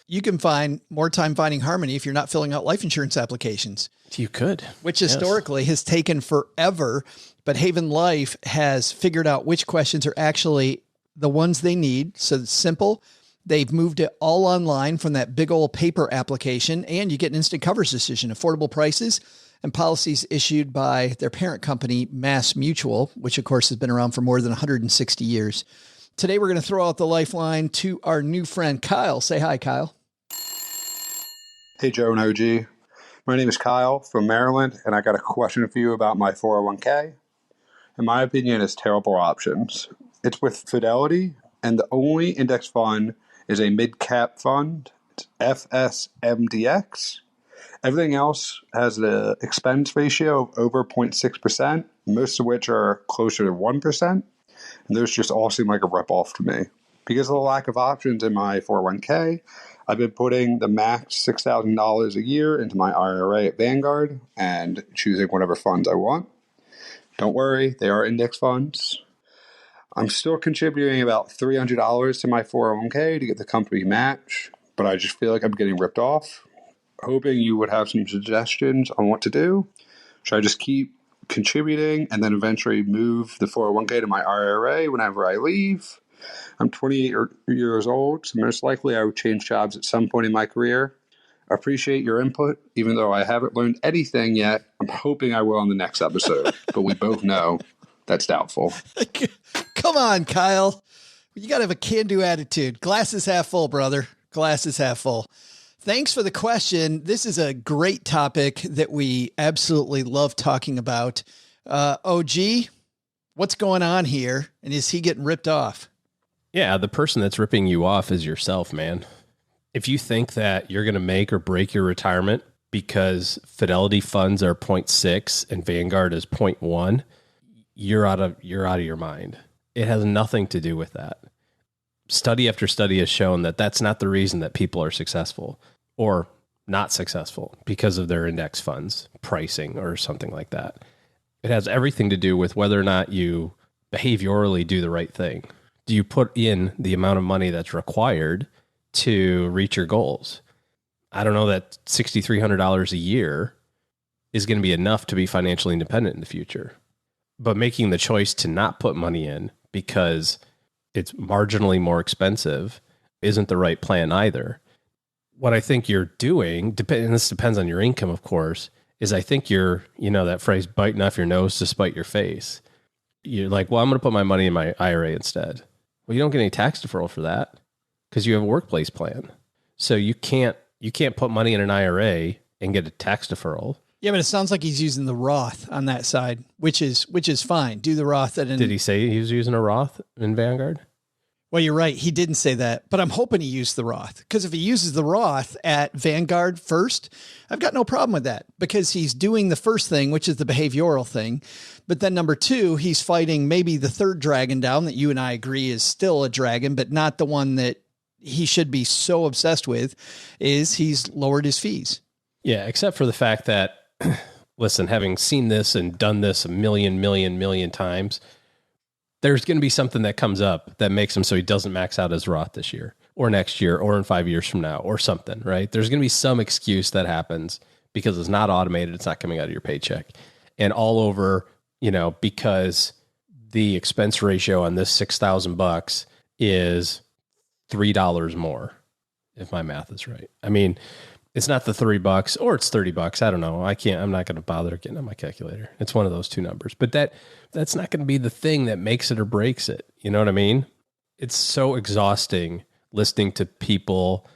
[SPEAKER 1] You can find more time finding harmony if you're not filling out life insurance applications.
[SPEAKER 5] You could.
[SPEAKER 1] Which historically has taken forever, but Haven Life has figured out which questions are actually the ones they need. So it's simple. They've moved it all online from that big old paper application, and you get an instant coverage decision, affordable prices, and policies issued by their parent company, Mass Mutual, which of course has been around for more than 160 years. Today, we're going to throw out the lifeline to our new friend, Kyle. Say hi, Kyle.
[SPEAKER 9] Hey, Joe and OG. My name is Kyle from Maryland, and I got a question for you about my 401k. In my opinion, it's terrible options. It's with Fidelity, and the only index fund is a mid-cap fund. It's FSMDX. Everything else has the expense ratio of over 0.6%, most of which are closer to 1%. And those just all seem like a ripoff to me. Because of the lack of options in my 401k, I've been putting the max $6,000 a year into my IRA at Vanguard and choosing whatever funds I want. Don't worry, they are index funds. I'm still contributing about $300 to my 401k to get the company match, but I just feel like I'm getting ripped off. Hoping you would have some suggestions on what to do. Should I just keep contributing and then eventually move the 401k to my IRA whenever I leave? I'm 28 years old, so most likely I would change jobs at some point in my career. I appreciate your input, even though I haven't learned anything yet. I'm hoping I will on the next episode, but we both know that's doubtful.
[SPEAKER 1] Come on, Kyle. You got to have a can-do attitude. Glass is half full, brother. Glass is half full. Thanks for the question. This is a great topic that we absolutely love talking about. OG, what's going on here? And is he getting ripped off?
[SPEAKER 5] Yeah, the person that's ripping you off is yourself, man. If you think that you're going to make or break your retirement because Fidelity funds are 0.6 and Vanguard is 0.1, you're out of your mind. It has nothing to do with that. Study after study has shown that that's not the reason that people are successful or not successful because of their index funds pricing or something like that. It has everything to do with whether or not you behaviorally do the right thing. Do you put in the amount of money that's required to reach your goals? I don't know that $6,300 a year is going to be enough to be financially independent in the future. But making the choice to not put money in because it's marginally more expensive isn't the right plan either. What I think you're doing, and this depends on your income, of course, is I think you're, that phrase, biting off your nose to spite your face. You're like, well, I'm going to put my money in my IRA instead. Well, you don't get any tax deferral for that because you have a workplace plan. So you can't put money in an IRA and get a tax deferral.
[SPEAKER 1] Yeah, but it sounds like he's using the Roth on that side, which is fine. Do the Roth.
[SPEAKER 5] Did he say he was using a Roth in Vanguard?
[SPEAKER 1] Well, you're right. He didn't say that, but I'm hoping he used the Roth, because if he uses the Roth at Vanguard first, I've got no problem with that, because he's doing the first thing, which is the behavioral thing. But then number two, he's fighting maybe the third dragon down that you and I agree is still a dragon, but not the one that he should be so obsessed with, is he's lowered his fees.
[SPEAKER 5] Yeah, except for the fact that, listen, having seen this and done this a million times, there's going to be something that comes up that makes him so he doesn't max out his Roth this year or next year or in 5 years from now or something, right? There's going to be some excuse that happens because it's not automated. It's not coming out of your paycheck. And all over, because the expense ratio on this $6,000 is $3 more, if my math is right. I mean, it's not the $3 or it's $30. I don't know. I'm not going to bother getting on my calculator. It's one of those two numbers, but that's not going to be the thing that makes it or breaks it. You know what I mean? It's so exhausting listening to people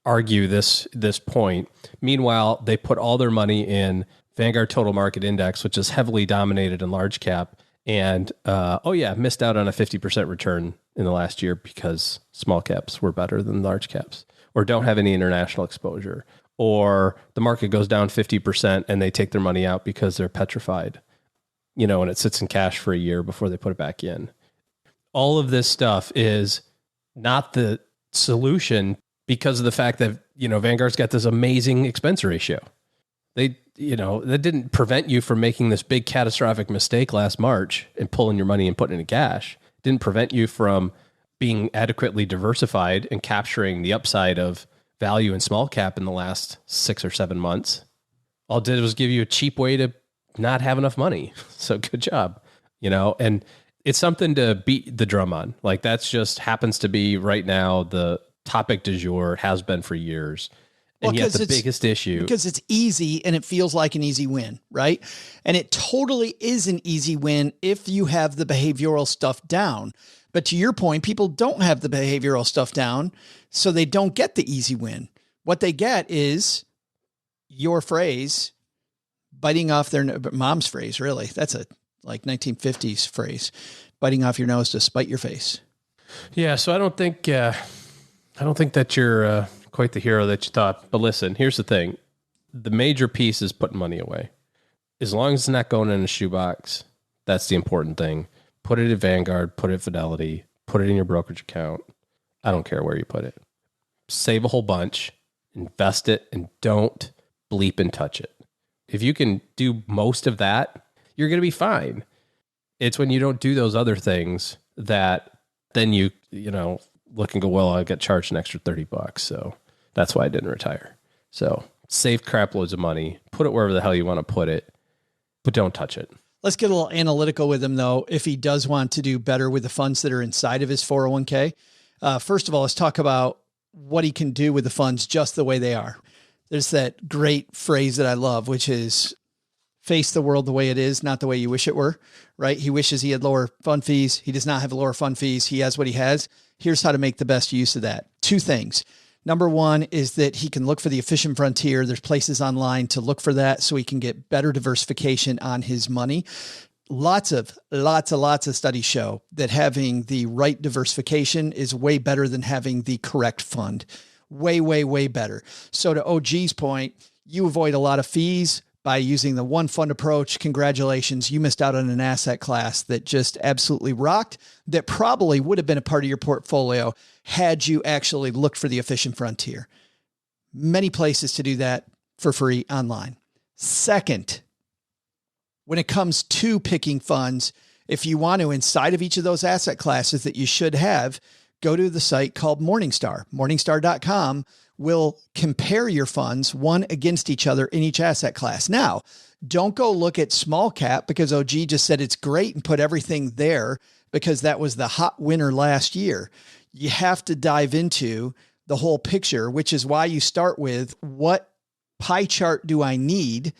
[SPEAKER 5] argue this point. Meanwhile, they put all their money in Vanguard Total Market Index, which is heavily dominated in large cap. And, missed out on a 50% return in the last year because small caps were better than large caps, or don't have any international exposure, or the market goes down 50% and they take their money out because they're petrified, and it sits in cash for a year before they put it back in. All of this stuff is not the solution because of the fact that, Vanguard's got this amazing expense ratio. That didn't prevent you from making this big catastrophic mistake last March and pulling your money and putting it in cash. It didn't prevent you from being adequately diversified and capturing the upside of value in small cap in the last 6 or 7 months. All it did was give you a cheap way to not have enough money. So good job, and it's something to beat the drum on. Like, that's just happens to be right now the topic du jour, has been for years. And yet the biggest issue,
[SPEAKER 1] because it's easy and it feels like an easy win, right? And it totally is an easy win if you have the behavioral stuff down. But to your point, people don't have the behavioral stuff down, so they don't get the easy win. What they get is your phrase, biting off their mom's phrase, really. That's a like 1950s phrase, biting off your nose to spite your face.
[SPEAKER 5] Yeah. So I don't think that you're quite the hero that you thought. But listen, here's the thing. The major piece is putting money away. As long as it's not going in a shoebox, that's the important thing. Put it at Vanguard, put it at Fidelity, put it in your brokerage account. I don't care where you put it. Save a whole bunch, invest it, and don't bleep and touch it. If you can do most of that, you're going to be fine. It's when you don't do those other things that then you look and go, well, I got charged an extra $30. So that's why I didn't retire. So save crap loads of money, put it wherever the hell you want to put it, but don't touch it.
[SPEAKER 1] Let's get a little analytical with him, though, if he does want to do better with the funds that are inside of his 401k. First of all, let's talk about what he can do with the funds just the way they are. There's that great phrase that I love, which is face the world the way it is, not the way you wish it were, right? He wishes he had lower fund fees. He does not have lower fund fees. He has what he has. Here's how to make the best use of that. Two things. Number one is that he can look for the efficient frontier. There's places online to look for that so he can get better diversification on his money. Lots of studies show that having the right diversification is way better than having the correct fund. Way, way, way better. So to OG's point, you avoid a lot of fees by using the one fund approach. Congratulations. You missed out on an asset class that just absolutely rocked, that probably would have been a part of your portfolio had you actually looked for the efficient frontier. Many places to do that for free online. Second, when it comes to picking funds, if you want to, inside of each of those asset classes that you should have, go to the site called Morningstar. Morningstar.com will compare your funds one against each other in each asset class. Now, don't go look at small cap because OG just said it's great and put everything there because that was the hot winner last year. You have to dive into the whole picture, which is why you start with what pie chart do I need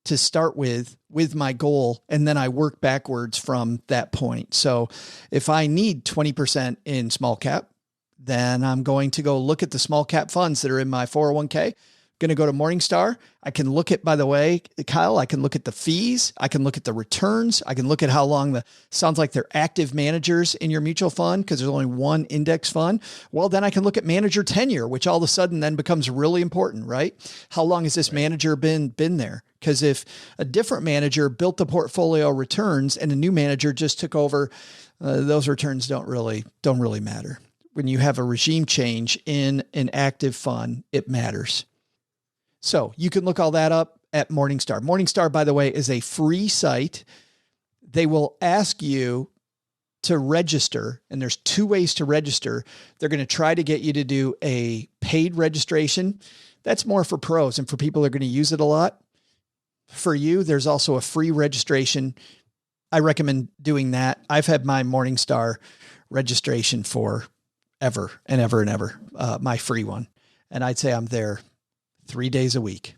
[SPEAKER 1] to start with my goal. And then I work backwards from that point. So if I need 20% in small cap, then I'm going to go look at the small cap funds that are in my 401k. Going to go to Morningstar. I can look at, by the way, Kyle, I can look at the fees. I can look at the returns. I can look at how long sounds like they're active managers in your mutual fund because there's only one index fund. Well, then I can look at manager tenure, which all of a sudden then becomes really important, right? How long has this manager been there? Because if a different manager built the portfolio returns and a new manager just took over, those returns don't really matter. When you have a regime change in an active fund, it matters. So you can look all that up at Morningstar. Morningstar, by the way, is a free site. They will ask you to register, and there's two ways to register. They're going to try to get you to do a paid registration. That's more for pros and for people that are going to use it a lot. For you, there's also a free registration. I recommend doing that. I've had my Morningstar registration for ever and ever and ever, my free one. And I'd say I'm there 3 days a week.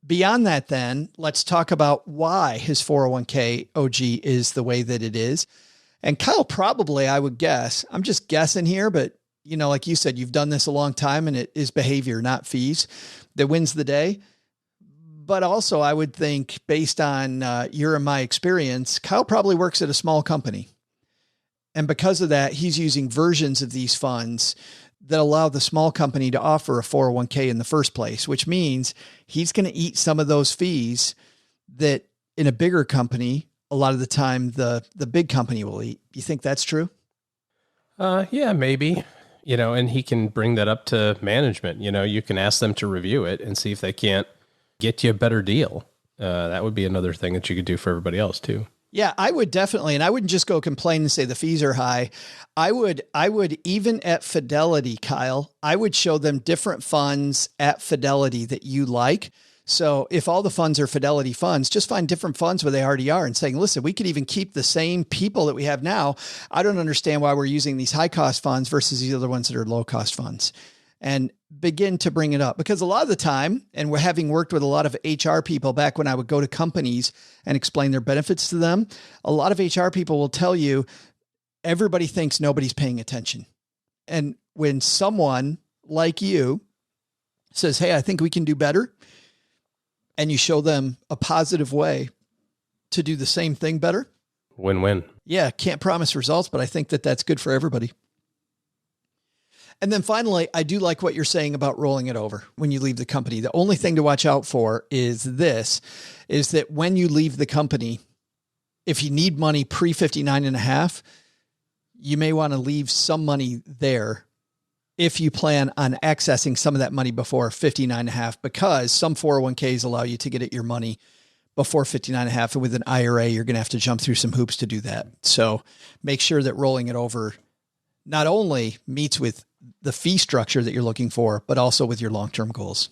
[SPEAKER 1] Beyond that, then, let's talk about why his 401k OG is the way that it is. And Kyle, probably, I would guess, I'm just guessing here, but like you said, you've done this a long time and it is behavior, not fees, that wins the day. But also I would think based on your and my experience, Kyle probably works at a small company. And because of that, he's using versions of these funds that allow the small company to offer a 401k in the first place, which means he's going to eat some of those fees that in a bigger company, a lot of the time the big company will eat. You think that's true?
[SPEAKER 5] Yeah, maybe, and he can bring that up to management. You can ask them to review it and see if they can't get you a better deal. That would be another thing that you could do for everybody else too.
[SPEAKER 1] Yeah, I would definitely. And I wouldn't just go complain and say the fees are high. I would even at Fidelity, Kyle, I would show them different funds at Fidelity that you like. So if all the funds are Fidelity funds, just find different funds where they already are and saying, listen, we could even keep the same people that we have now. I don't understand why we're using these high cost funds versus the other ones that are low cost funds. And begin to bring it up, because a lot of the time, and we're having worked with a lot of HR people back when I would go to companies and explain their benefits to them, a lot of HR people will tell you, everybody thinks nobody's paying attention. And when someone like you says, hey, I think we can do better. And you show them a positive way to do the same thing better.
[SPEAKER 5] Win-win.
[SPEAKER 1] Yeah. Can't promise results, but I think that that's good for everybody. And then finally, I do like what you're saying about rolling it over when you leave the company. The only thing to watch out for is that when you leave the company, if you need money pre 59.5, you may want to leave some money there if you plan on accessing some of that money before 59.5, because some 401ks allow you to get at your money before 59.5. And with an IRA, you're going to have to jump through some hoops to do that. So make sure that rolling it over not only meets with the fee structure that you're looking for, but also with your long-term goals.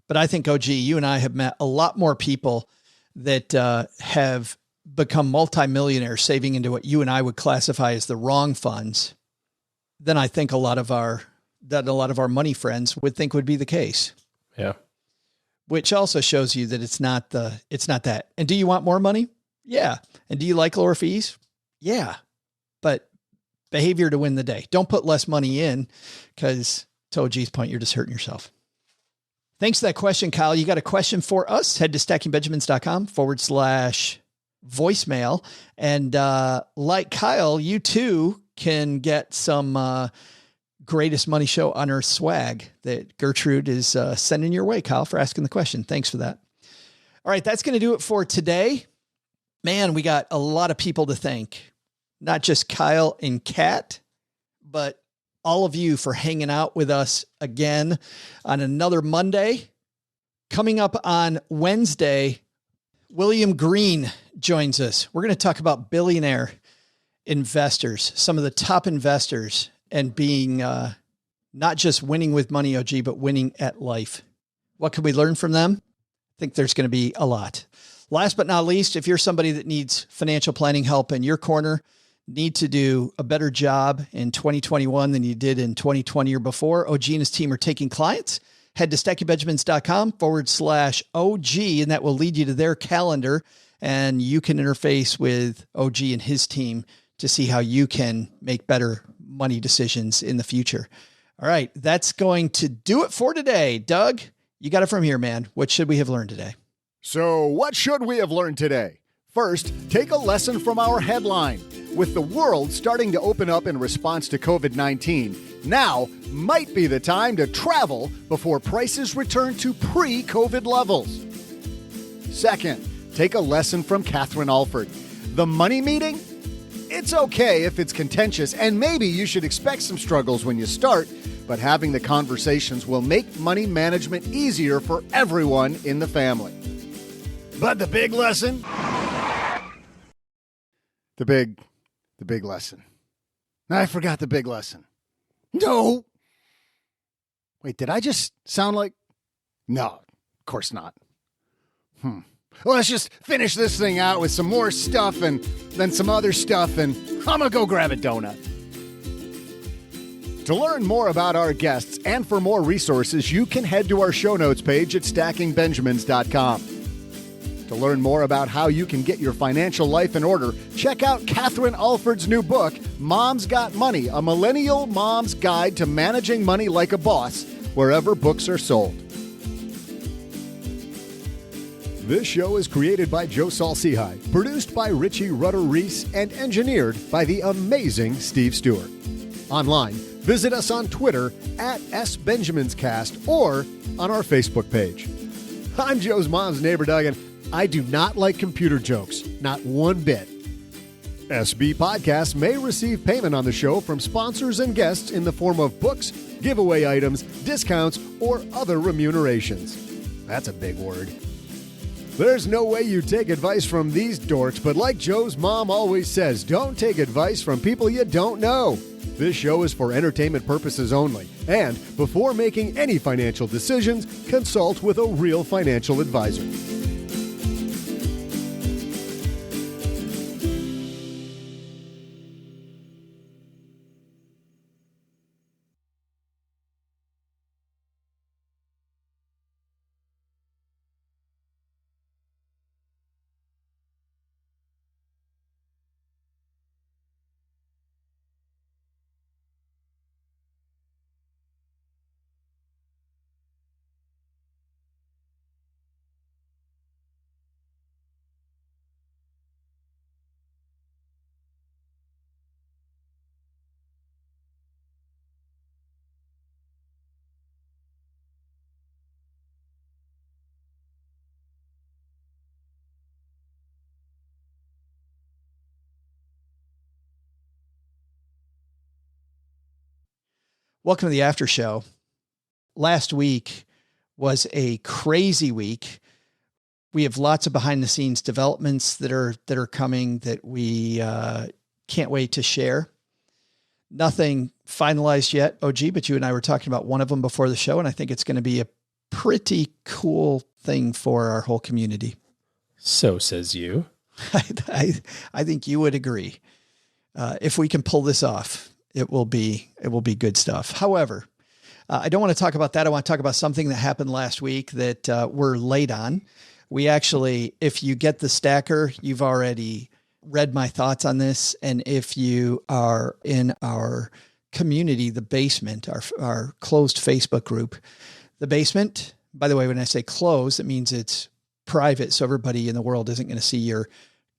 [SPEAKER 1] But I think, OG, you and I have met a lot more people that have become multimillionaires saving into what you and I would classify as the wrong funds than I think a lot of our money friends would think would be the case.
[SPEAKER 5] Yeah.
[SPEAKER 1] Which also shows you that it's not that. And do you want more money? Yeah. And do you like lower fees? Yeah. But behavior to win the day. Don't put less money in, because to OG's point, you're just hurting yourself. Thanks for that question, Kyle. You got a question for us? Head to stackingbenjamins.com/voicemail. And like Kyle, you too can get some greatest money show on earth swag that Gertrude is sending your way, Kyle, for asking the question. Thanks for that. All right, that's going to do it for today. Man, we got a lot of people to thank. Not just Kyle and Kat, but all of you for hanging out with us again on another Monday. Coming up on Wednesday, William Green joins us. We're going to talk about billionaire investors, some of the top investors, and being not just winning with money, OG, but winning at life. What can we learn from them? I think there's going to be a lot. Last but not least, if you're somebody that needs financial planning help in your corner, need to do a better job in 2021 than you did in 2020 or before, OG and his team are taking clients. Head to stackingbenjamins.com/OG, and that will lead you to their calendar, and you can interface with OG and his team to see how you can make better money decisions in the future. All right, that's going to do it for today. Doug, you got it from here, man. What should we have learned today?
[SPEAKER 4] So what should we have learned today? First, take a lesson from our headline. With the world starting to open up in response to COVID-19, now might be the time to travel before prices return to pre-COVID levels. Second, take a lesson from Catherine Alford. The money meeting? It's okay if it's contentious, and maybe you should expect some struggles when you start, but having the conversations will make money management easier for everyone in the family. But the big lesson? The big lesson. I forgot the big lesson. No. Wait, did I just sound like... No, of course not. Well, let's just finish this thing out with some more stuff and then some other stuff, and I'm gonna go grab a donut. To learn more about our guests and for more resources, you can head to our show notes page at stackingbenjamins.com. To learn more about how you can get your financial life in order, check out Catherine Alford's new book, Mom's Got Money, a millennial mom's guide to managing money like a boss, wherever books are sold. This show is created by Joe Saul-Sehy, produced by Richie Rutter-Reese, and engineered by the amazing Steve Stewart. Online, visit us on Twitter at SBenjaminsCast or on our Facebook page. I'm Joe's mom's neighbor, Doug, and I do not like computer jokes, not one bit. SB Podcasts may receive payment on the show from sponsors and guests in the form of books, giveaway items, discounts, or other remunerations. That's a big word. There's no way you take advice from these dorks, but like Joe's mom always says, don't take advice from people you don't know. This show is for entertainment purposes only, and before making any financial decisions, consult with a real financial advisor.
[SPEAKER 1] Welcome to the after show. Last week was a crazy week. We have lots of behind the scenes developments that are coming that we can't wait to share. Nothing finalized yet, OG, but you and I were talking about one of them before the show, and I think it's going to be a pretty cool thing for our whole community.
[SPEAKER 5] So says you.
[SPEAKER 1] I think you would agree. If we can pull this off, it will be good stuff. However, I don't want to talk about that. I want to talk about something that happened last week that we're late on. We actually, if you get the stacker, you've already read my thoughts on this. And if you are in our community, the basement, our closed Facebook group, the basement, by the way, when I say closed, it means it's private. So everybody in the world isn't going to see your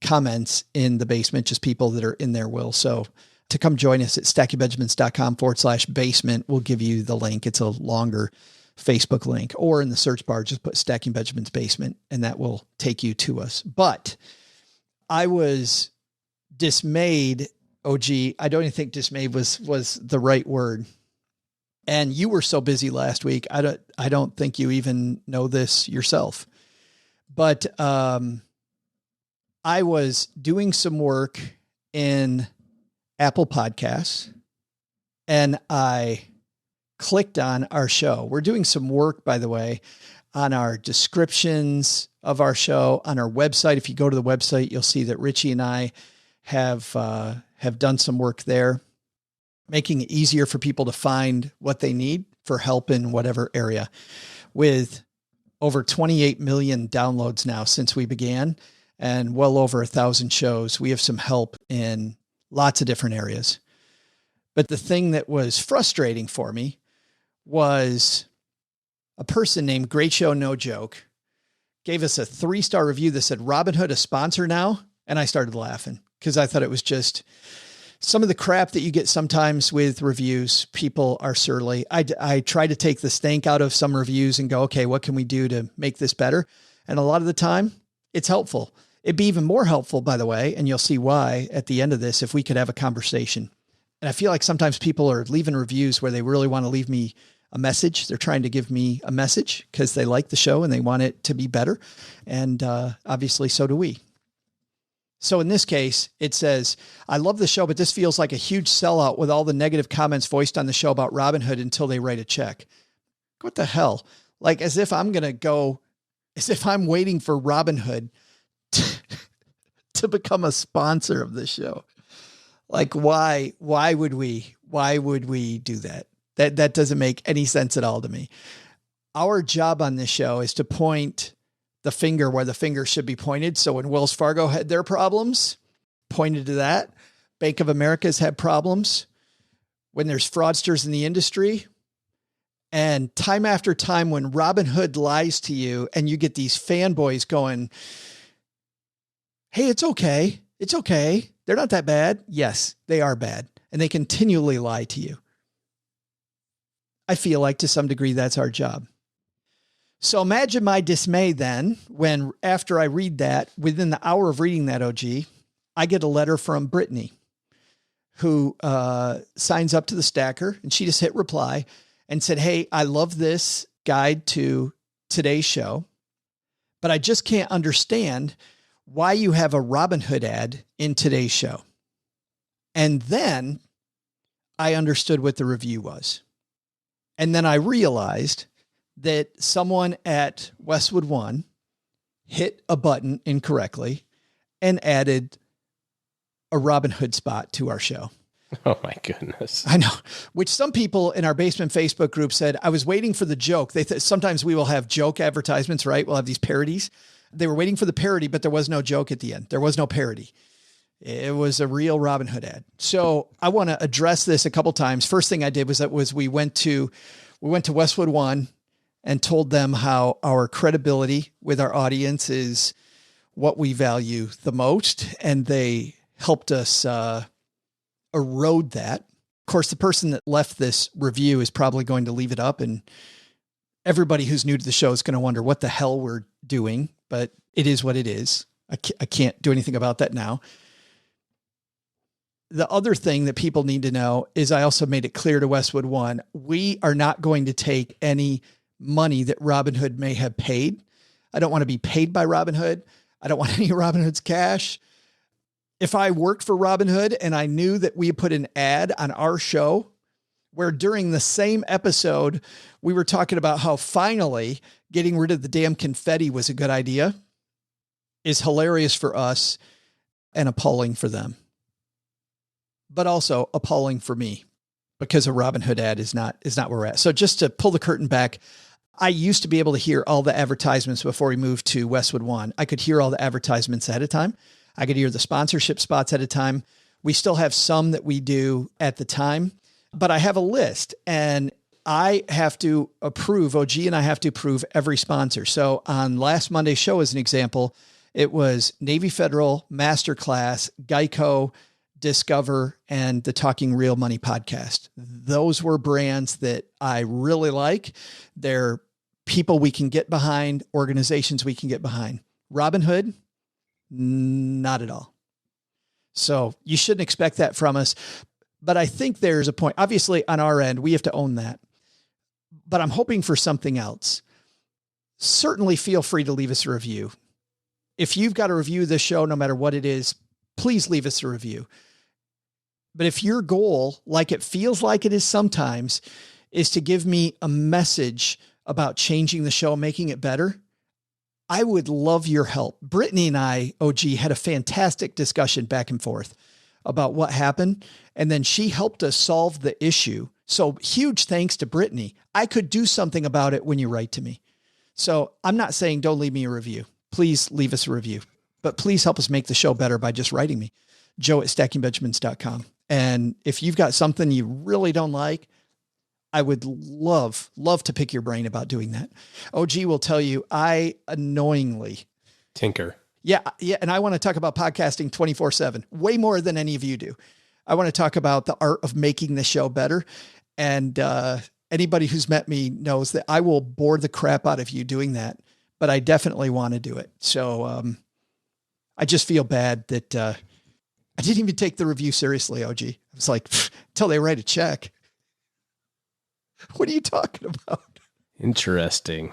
[SPEAKER 1] comments in the basement, just people that are in there will. So to come join us at stackingbenjamins.com/basement, we'll give you the link. It's a longer Facebook link, or in the search bar, just put Stacking Benjamins Basement and that will take you to us. But I was dismayed, OG. I don't even think dismayed was the right word. And you were so busy last week. I don't think you even know this yourself, but, I was doing some work in Apple Podcasts and I clicked on our show. We're doing some work, by the way, on our descriptions of our show on our website. If you go to the website, you'll see that Richie and I have done some work there, making it easier for people to find what they need for help in whatever area. With over 28 million downloads now since we began and well over 1,000 shows, we have some help in lots of different areas. But the thing that was frustrating for me was a person named Great Show No Joke gave us a 3-star review that said, Robinhood a sponsor now. And I started laughing because I thought it was just some of the crap that you get sometimes with reviews. People are surly. I try to take the stank out of some reviews and go, okay, what can we do to make this better? And a lot of the time it's helpful. It'd be even more helpful, by the way, and you'll see why at the end of this, if we could have a conversation. And I feel like sometimes people are leaving reviews where they really want to leave me a message. They're trying to give me a message because they like the show and they want it to be better. And obviously so do we. So in this case, it says, I love the show, but this feels like a huge sellout with all the negative comments voiced on the show about Robinhood until they write a check. What the hell? Like as if I'm waiting for Robinhood to become a sponsor of this show. Like why would we do that? That doesn't make any sense at all to me. Our job on this show is to point the finger where the finger should be pointed. So when Wells Fargo had their problems, pointed to that. Bank of America's had problems. When there's fraudsters in the industry, and time after time when Robinhood lies to you and you get these fanboys going, hey, it's okay. It's okay. They're not that bad. Yes, they are bad. And they continually lie to you. I feel like to some degree, that's our job. So imagine my dismay then when after I read that, within the hour of reading that, OG, I get a letter from Brittany who signs up to the stacker, and she just hit reply and said, hey, I love this guide to today's show, but I just can't understand why you have a Robinhood ad in today's show. And then I understood what the review was. And then I realized that someone at Westwood One hit a button incorrectly and added a Robinhood spot to our show.
[SPEAKER 5] Oh my goodness.
[SPEAKER 1] I know, which some people in our basement Facebook group said, I was waiting for the joke. Sometimes we will have joke advertisements, right? We'll have these parodies. They were waiting for the parody, but there was no joke at the end. There was no parody. It was a real Robinhood ad. So I want to address this a couple times. First thing I did was we went to Westwood One and told them how our credibility with our audience is what we value the most. And they helped us erode that. Of course, the person that left this review is probably going to leave it up, and everybody who's new to the show is going to wonder what the hell we're doing, but it is what it is. I can't do anything about that now. the other thing that people need to know is I also made it clear to Westwood One, we are not going to take any money that Robinhood may have paid. I don't want to be paid by Robinhood. I don't want any of Robinhood's cash. If I worked for Robinhood and I knew that we put an ad on our show where during the same episode, we were talking about how finally getting rid of the damn confetti was a good idea, is hilarious for us and appalling for them. But also appalling for me because a Robinhood ad is not where we're at. So just to pull the curtain back, I used to be able to hear all the advertisements before we moved to Westwood One. I could hear all the advertisements ahead of time. I could hear the sponsorship spots at a time. We still have some that we do at the time, but I have a list and I have to approve, OG and I have to approve every sponsor. So on last Monday's show, as an example, it was Navy Federal, Masterclass, Geico, Discover, and the Talking Real Money podcast. Those were brands that I really like. They're people we can get behind, organizations we can get behind. Robinhood, not at all. So you shouldn't expect that from us. But I think there's a point. Obviously, on our end, we have to own that. But I'm hoping for something else. Certainly feel free to leave us a review. If you've got a review of this show, no matter what it is, please leave us a review. But if your goal, like it feels like it is sometimes, is to give me a message about changing the show, making it better, I would love your help. Brittany and I, OG, had a fantastic discussion back and forth about what happened. And then she helped us solve the issue. So huge thanks to Brittany. I could do something about it when you write to me. So I'm not saying don't leave me a review. Please leave us a review, but please help us make the show better by just writing me, joe@stackingbenjamins.com. And if you've got something you really don't like, I would love to pick your brain about doing that. OG will tell you, I annoyingly
[SPEAKER 5] tinker.
[SPEAKER 1] Yeah. And I want to talk about podcasting 24/7, way more than any of you do. I want to talk about the art of making the show better. And anybody who's met me knows that I will bore the crap out of you doing that, but I definitely want to do it. So I just feel bad that I didn't even take the review seriously, OG. I was like, until they write a check. What are you talking about?
[SPEAKER 5] Interesting.